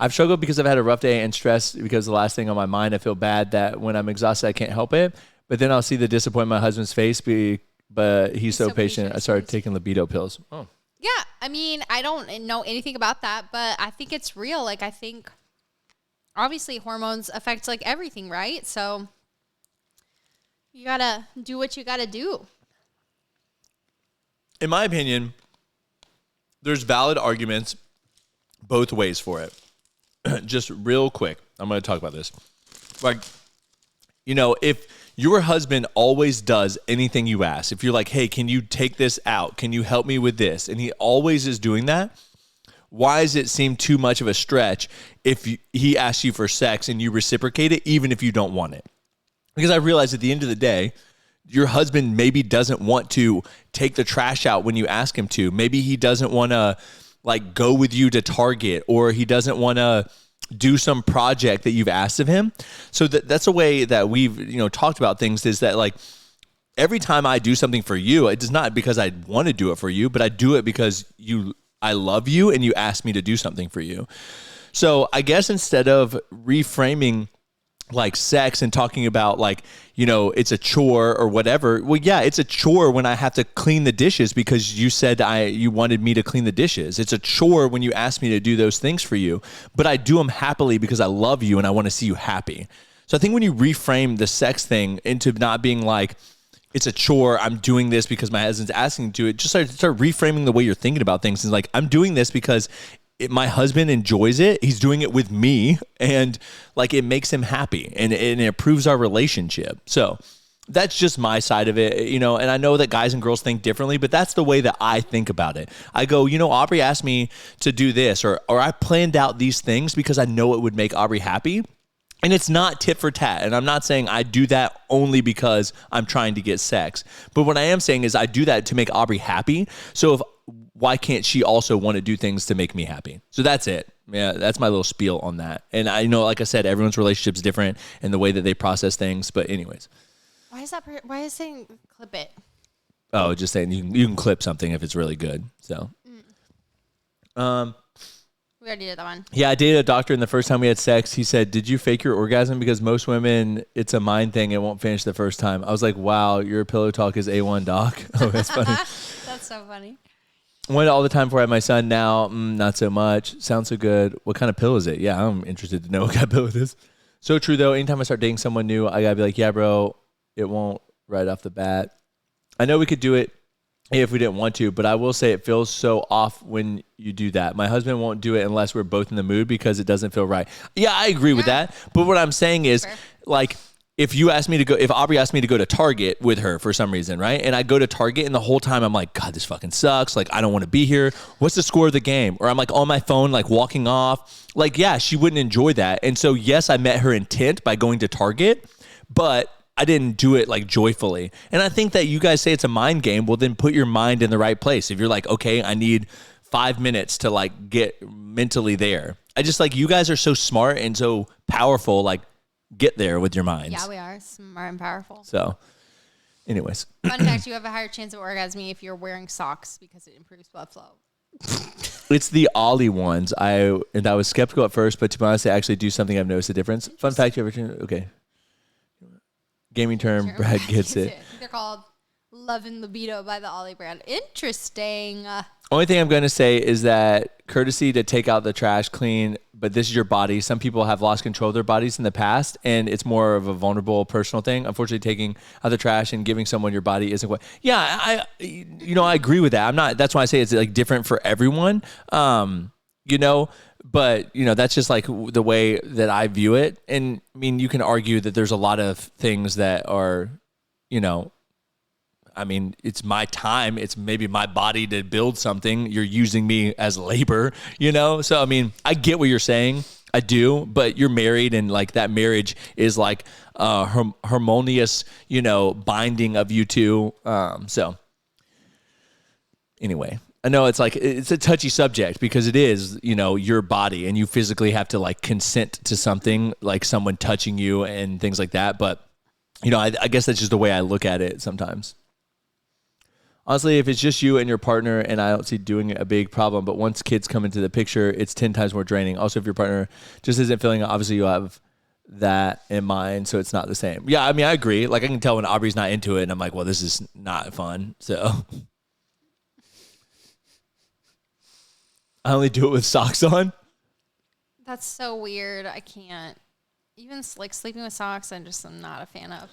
I've struggled because I've had a rough day and stressed because the last thing on my mind, I feel bad that when I'm exhausted, I can't help it. But then I'll see the disappointment on my husband's face, but he's so patient. I started taking libido pills. Oh. Yeah, I mean, I don't know anything about that, but I think it's real. Like, I think, obviously, hormones affect, like, everything, right? So, you got to do what you got to do. In my opinion, there's valid arguments both ways for it. Just real quick, I'm going to talk about this. Like, you know, if your husband always does anything you ask, if you're like, hey, can you take this out? Can you help me with this? And he always is doing that. Why does it seem too much of a stretch if he asks you for sex and you reciprocate it, even if you don't want it? Because I realize at the end of the day, your husband maybe doesn't want to take the trash out when you ask him to. Maybe he doesn't want to like go with you to Target, or he doesn't want to do some project that you've asked of him. So that's a way that we've, talked about things, is that like every time I do something for you, it is not because I want to do it for you, but I do it because I love you and you asked me to do something for you. So I guess instead of reframing like sex and talking about like, it's a chore or whatever. Well, yeah, it's a chore when I have to clean the dishes because you said you wanted me to clean the dishes. It's a chore when you ask me to do those things for you, but I do them happily because I love you and I want to see you happy. So I think when you reframe the sex thing into not being like, it's a chore, I'm doing this because my husband's asking me to do it, just start reframing the way you're thinking about things. And like, I'm doing this because my husband enjoys it. He's doing it with me, and like it makes him happy, and it improves our relationship. So that's just my side of it, and I know that guys and girls think differently, but that's the way that I think about it. I go, Aubrey asked me to do this, or I planned out these things because I know it would make Aubrey happy. And it's not tit for tat. And I'm not saying I do that only because I'm trying to get sex. But what I am saying is I do that to make Aubrey happy. So why can't she also want to do things to make me happy? So that's it. Yeah, that's my little spiel on that. And I know, like I said, everyone's relationship is different and the way that they process things. But anyways. Why is saying clip it? Oh, just saying you can clip something if it's really good. So. We We already did that one. Yeah, I dated a doctor, and the first time we had sex, he said, "Did you fake your orgasm? Because most women, it's a mind thing. It won't finish the first time." I was like, "Wow, your pillow talk is A1, doc." Oh, that's funny. That's so funny. Went all the time before I had my son. Now, not so much. Sounds so good. What kind of pill is it? Yeah, I'm interested to know what kind of pill it is. So true, though. Anytime I start dating someone new, I got to be like, yeah, bro, it won't right off the bat. I know we could do it if we didn't want to, but I will say it feels so off when you do that. My husband won't do it unless we're both in the mood because it doesn't feel right. Yeah, I agree with that. But what I'm saying is, like, if Aubrey asked me to go to Target with her for some reason, right? And I go to Target and the whole time I'm like, God, this fucking sucks. Like, I don't want to be here. What's the score of the game? Or I'm like on my phone, like walking off. Like, yeah, she wouldn't enjoy that. And so, yes, I met her intent by going to Target, but I didn't do it like joyfully. And I think that you guys say it's a mind game. Well, then put your mind in the right place. If you're like, okay, I need 5 minutes to like get mentally there. I just like, you guys are so smart and so powerful. Like, get there with your minds. Yeah, we are smart and powerful. So anyways. Fun fact, you have a higher chance of orgasming if you're wearing socks because it improves blood flow. It's the Ollie ones. I was skeptical at first, but to be honest, they actually do something. I've noticed a difference. Fun fact, you ever okay. Gaming term, Brad gets it. They're called Love and Libido by the Ollie brand. Interesting. Only thing I'm going to say is that courtesy to take out the trash, clean, but this is your body. Some people have lost control of their bodies in the past, and it's more of a vulnerable personal thing. Unfortunately, taking out the trash and giving someone your body isn't what. Yeah, I agree with that. I'm not. That's why I say it's like different for everyone. But that's just like the way that I view it. And I mean, you can argue that there's a lot of things that are, I mean, it's my time. It's maybe my body to build something. You're using me as labor, So, I mean, I get what you're saying. I do, but you're married, and like that marriage is like harmonious, binding of you two. So anyway, I know it's like, it's a touchy subject because it is, your body, and you physically have to like consent to something like someone touching you and things like that. But, I guess that's just the way I look at it sometimes. Honestly, if it's just you and your partner, and I don't see doing a big problem, but once kids come into the picture, it's 10 times more draining. Also, if your partner just isn't feeling it, obviously you have that in mind, so it's not the same. Yeah, I mean, I agree. Like, I can tell when Aubrey's not into it, and I'm like, well, this is not fun. So I only do it with socks on. That's so weird. I can't. Even like sleeping with socks, I'm not a fan of.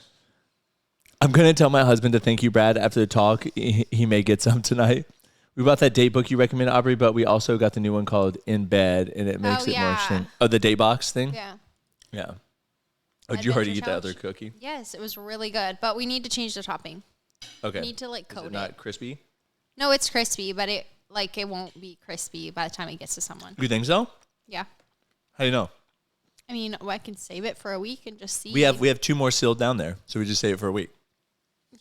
I'm going to tell my husband to thank you, Brad, after the talk. He may get some tonight. We bought that date book you recommended, Aubrey, but we also got the new one called In Bed, and it makes it more interesting. Oh, the date box thing? Yeah. Yeah. Oh, did you already eat that other cookie? Yes, it was really good, but we need to change the topping. Okay. We need to like coat it. Is it not crispy? No, it's crispy, but it won't be crispy by the time it gets to someone. You think so? Yeah. How do you know? I mean, I can save it for a week and just see. We have 2 more sealed down there, so we just save it for a week.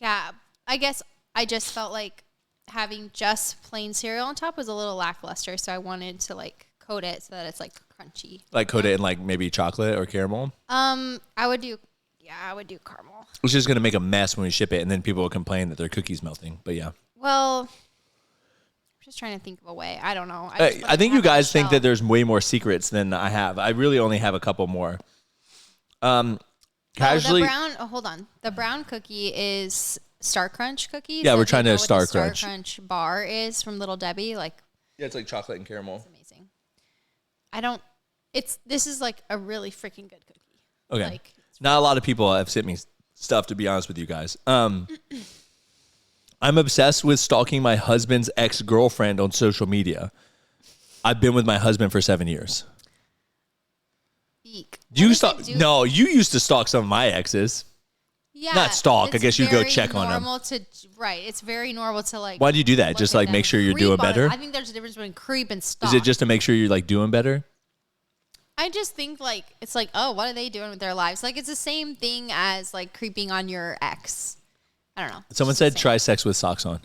Yeah, I guess I just felt like having just plain cereal on top was a little lackluster, so I wanted to like coat it so that it's like crunchy. Like coat it in like maybe chocolate or caramel? I would do caramel. It's just going to make a mess when we ship it, and then people will complain that their cookie's melting, but yeah. Well, I'm just trying to think of a way. I don't know. I think you guys think that there's way more secrets than I have. I really only have a couple more. Casually. Hold on. The brown cookie is Star Crunch cookies. Yeah, we're trying to Star Crunch. Star Crunch bar is from Little Debbie. Yeah, it's like chocolate and caramel. It's amazing. This is like a really freaking good cookie. Okay. Like, not a lot of people have sent me stuff, to be honest with you guys. I'm obsessed with stalking my husband's ex-girlfriend on social media. I've been with my husband for 7 years. Do you stalk? No, you used to stalk some of my exes. Yeah. Not stalk. I guess you go check on them. Right. It's very normal to like. Why do you do that? Just like make sure you're doing better? I think there's a difference between creep and stalk. Is it just to make sure you're like doing better? I just think like, it's like, oh, what are they doing with their lives? Like, it's the same thing as like creeping on your ex. I don't know. Someone said try sex with socks on.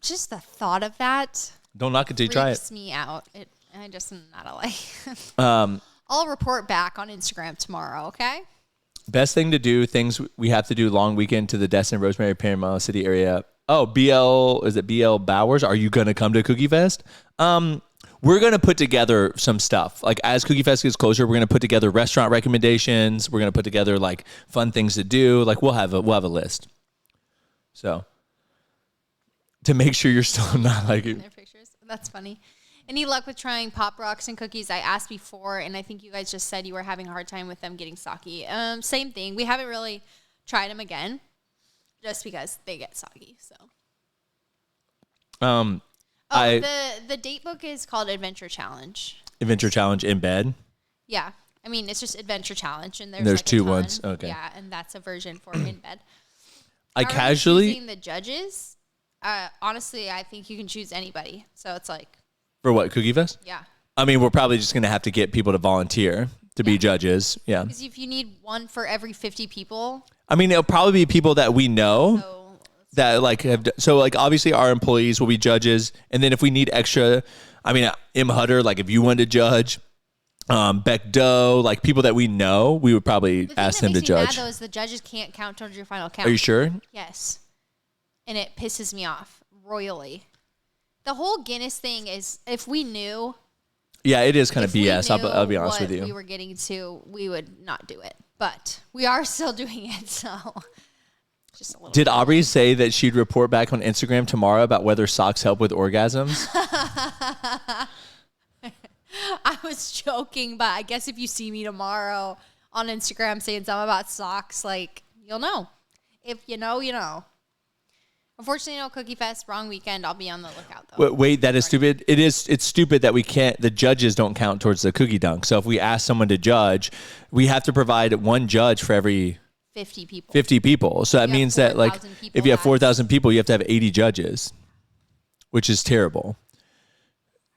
Just the thought of that. Don't knock it till you try it. Freaks me out. I just am not a like. I'll report back on Instagram tomorrow, okay? Best thing to do, things we have to do long weekend to the Destin, Rosemary, Panama City area. Oh, is it BL Bowers? Are you going to come to Cookie Fest? We're going to put together some stuff. Like as Cookie Fest gets closer, we're going to put together restaurant recommendations. We're going to put together like fun things to do. Like we'll have a list. So to make sure you're still not like their pictures. That's funny. Any luck with trying Pop Rocks and cookies? I asked before, and I think you guys just said you were having a hard time with them getting soggy. Same thing. We haven't really tried them again, just because they get soggy. So. The date book is called Adventure Challenge. Adventure Challenge in bed? Yeah. I mean, it's just Adventure Challenge, and there's like 2 ones. Okay. Yeah, and that's a version for in bed. Choosing the judges. Honestly, I think you can choose anybody. So it's like. For what, Cookie Fest? Yeah. I mean, we're probably just going to have to get people to volunteer to be judges. Yeah. Because if you need one for every 50 people. I mean, it'll probably be people that we know. That like have so like obviously our employees will be judges, and then if we need extra, I mean M Hutter, like if you wanted to judge, Beck Doe, like people that we know, we would probably ask them to judge. Though is the judges can't count towards your final count. Are you sure? Yes, and it pisses me off royally. The whole Guinness thing is if we knew. Yeah, it is kind of BS. I'll be honest with you. We were getting to, we would not do it, but we are still doing it. So. Did Aubrey say that she'd report back on Instagram tomorrow about whether socks help with orgasms? I was joking, but I guess if you see me tomorrow on Instagram saying something about socks, like, you'll know. If you know, you know. Unfortunately, no Cookie Fest, wrong weekend. I'll be on the lookout, though. Wait, that is stupid. It's stupid that the judges don't count towards the cookie dunk. So if we ask someone to judge, we have to provide one judge for every 50 people. 50 people. So that means that like if you have 4,000 people, you have to have 80 judges, which is terrible.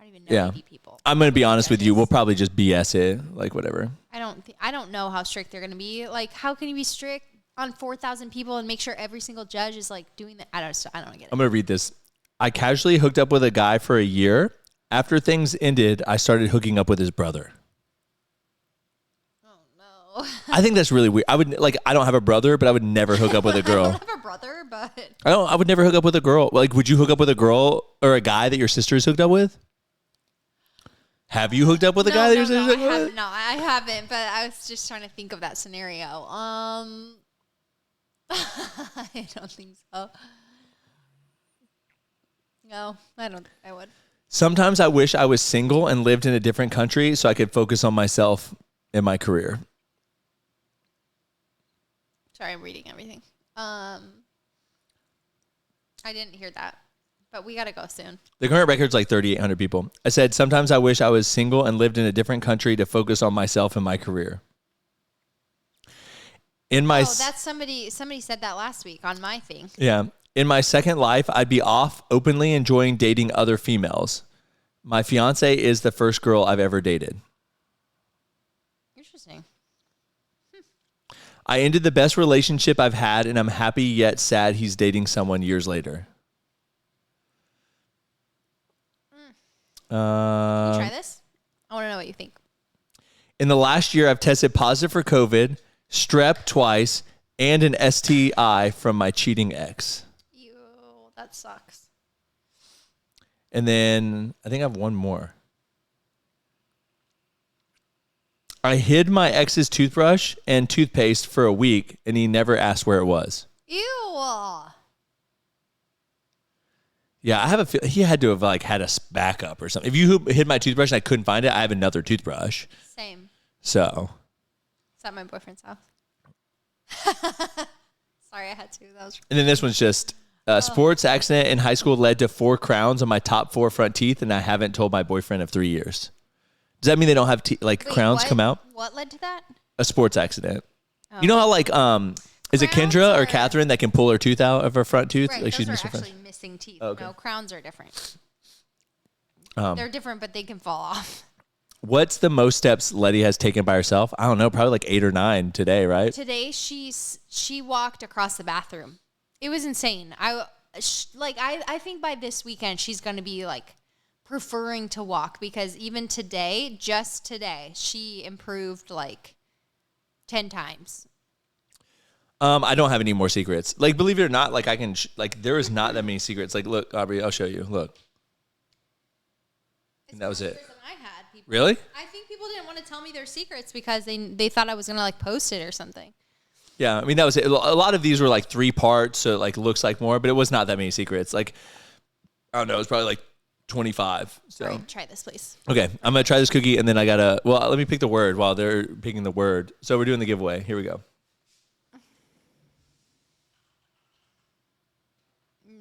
I don't even know 80 people. I'm going to be honest with you. We'll probably just BS it, like whatever. I don't know how strict they're going to be. Like, how can you be strict on 4,000 people and make sure every single judge is like doing that? I don't get it. I'm going to read this. I casually hooked up with a guy for a year. After things ended, I started hooking up with his brother. I think that's really weird. I don't have a brother, but I would never hook up with a girl. I don't have a brother, but I would never hook up with a girl. Like, would you hook up with a girl or a guy that your sister's hooked up with? Have you hooked up with a guy that your sister's hooked up with? No, I haven't, but I was just trying to think of that scenario. I don't think so. No, I don't think I would. Sometimes I wish I was single and lived in a different country so I could focus on myself and my career. Sorry, I'm reading everything. I didn't hear that, but we got to go soon. The current record's like 3,800 people. I said, sometimes I wish I was single and lived in a different country to focus on myself and my career. That's somebody said that last week on my thing. Yeah. In my second life, I'd be off openly enjoying dating other females. My fiance is the first girl I've ever dated. Interesting. I ended the best relationship I've had, and I'm happy yet sad he's dating someone years later. Can you try this? I want to know what you think. In the last year, I've tested positive for COVID, strep twice, and an STI from my cheating ex. Ew, that sucks. And then I think I have one more. I hid my ex's toothbrush and toothpaste for a week, and he never asked where it was. Ew. Yeah, I have a feel he had to have like had a backup or something. If you hid my toothbrush and I couldn't find it, I have another toothbrush. Same. So. It's at my boyfriend's house. Sorry, I had to. That was. And then this one's just sports accident in high school led to 4 crowns on my top 4 front teeth, and I haven't told my boyfriend of 3 years. Does that mean they don't have crowns come out? What led to that? A sports accident. Oh. You know how is it Kendra or Catherine that can pull her tooth out of her front tooth? Right, like those are actually missing teeth. Oh, okay. No, crowns are different. They're different, but they can fall off. What's the most steps Letty has taken by herself? I don't know, probably like 8 or 9 today, right? Today she walked across the bathroom. It was insane. I think by this weekend she's going to be like preferring to walk, because even today, just today, she improved like 10 times. I don't have any more secrets. Like, believe it or not, like I can, like there is not that many secrets. Like, look, Aubrey, I'll show you. Look. And that was it. Really? I think people didn't want to tell me their secrets because they thought I was gonna like post it or something. Yeah, I mean that was it. A lot of these were like 3 parts, so it like looks like more, but it was not that many secrets. Like I don't know, it's probably like 25. So all right, try this, please. Okay, I'm gonna try this cookie, and then I gotta. Well, let me pick the word while they're picking the word. So we're doing the giveaway. Here we go.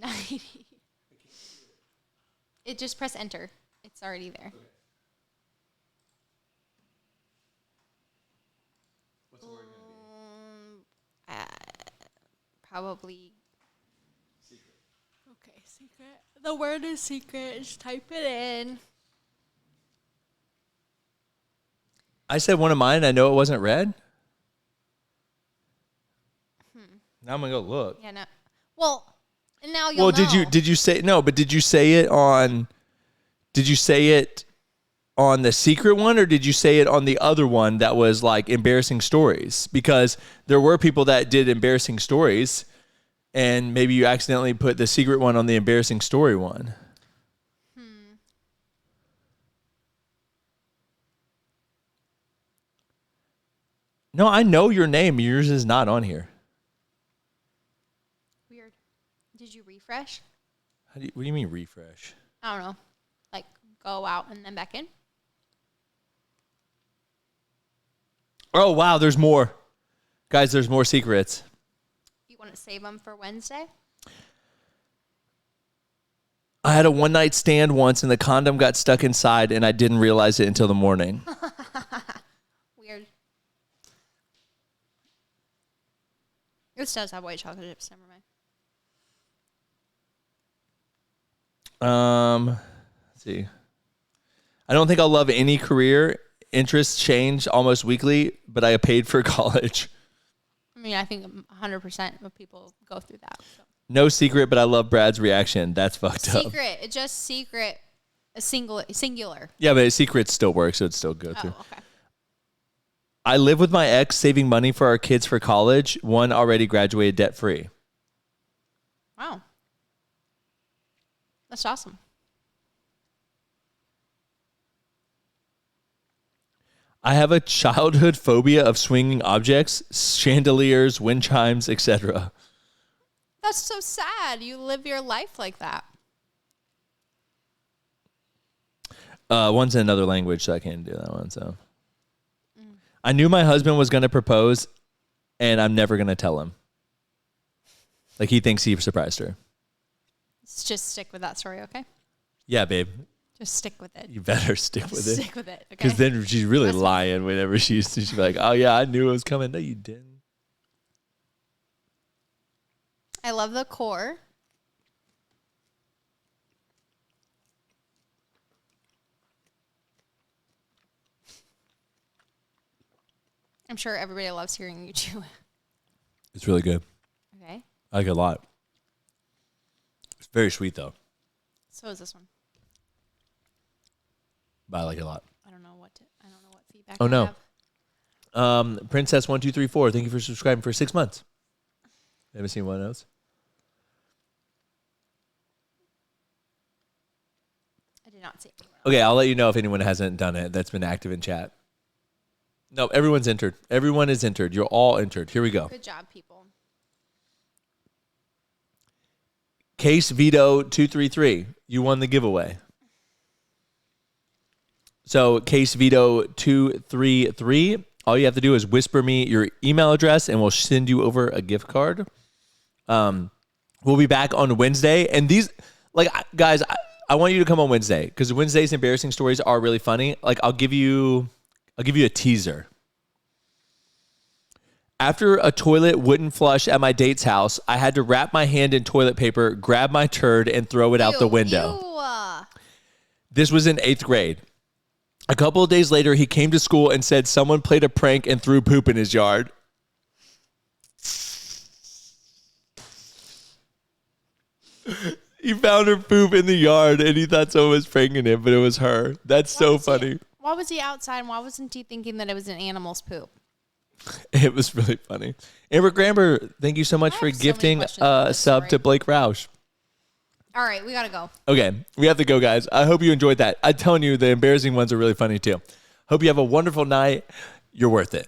90. It just press enter. It's already there. Okay. What's the word gonna be? Probably secret. Okay, secret. The word is secret. Just type it in. I said one of mine. I know it wasn't red. Now I'm gonna go look. Yeah, no. Well, and now you'll know. Did you say no? But did you say it on? Did you say it on the secret one, or did you say it on the other one that was like embarrassing stories? Because there were people that did embarrassing stories, and maybe you accidentally put the secret one on the embarrassing story one. No, I know your name. Yours is not on here. Weird. Did you refresh? What do you mean refresh? I don't know. Like go out and then back in? Oh, wow. There's more. Guys, there's more secrets. You want to save them for Wednesday? I had a one-night stand once, and the condom got stuck inside, and I didn't realize it until the morning. Weird. This does have white chocolate chips. Never mind. Let's see. I don't think I'll love any career. Interests change almost weekly, but I paid for college. I mean, I think 100% of people go through that. So. No secret, but I love Brad's reaction. That's fucked up. Secret. It's just secret. Singular. Yeah, but secret still works, so it's still go through. Oh, okay. I live with my ex, saving money for our kids for college. One already graduated debt-free. Wow. That's awesome. I have a childhood phobia of swinging objects, chandeliers, wind chimes, etc. That's so sad. You live your life like that. One's in another language, so I can't do that one. So, I knew my husband was going to propose, and I'm never going to tell him. Like, he thinks he surprised her. Let's just stick with that story, okay? Yeah, babe. Just stick with it. You better stick with it. Stick with it, okay? Because then she's really lying whenever she's like, oh, yeah, I knew it was coming. No, you didn't. I love the core. I'm sure everybody loves hearing you chew. It's really good. Okay. I like it a lot. It's very sweet, though. So is this one. But I like it a lot. I don't know what feedback. Oh, no. Princess1234, thank you for subscribing for 6 months. Haven't seen one else. I did not see it. Okay, I'll let you know if anyone hasn't done it that's been active in chat. No, everyone's entered. Everyone is entered. You're all entered. Here we go. Good job, people. Case Vito 233. You won the giveaway. So Case Vito 233. All you have to do is whisper me your email address, and we'll send you over a gift card. We'll be back on Wednesday, and these, like, guys, I want you to come on Wednesday because Wednesday's embarrassing stories are really funny. Like, I'll give you a teaser. After a toilet wouldn't flush at my date's house, I had to wrap my hand in toilet paper, grab my turd, and throw it out the window. This was in 8th grade. A couple of days later, he came to school and said someone played a prank and threw poop in his yard. He found her poop in the yard, and he thought someone was pranking him, but it was her. That's so funny. Why was he outside, and why wasn't he thinking that it was an animal's poop? It was really funny. Amber Gramber, thank you so much I for have so many gifting questions about a this sub story. to Blake Roush. All right, we gotta go. Okay, we have to go, guys. I hope you enjoyed that. I'm telling you, the embarrassing ones are really funny too. Hope you have a wonderful night. You're worth it.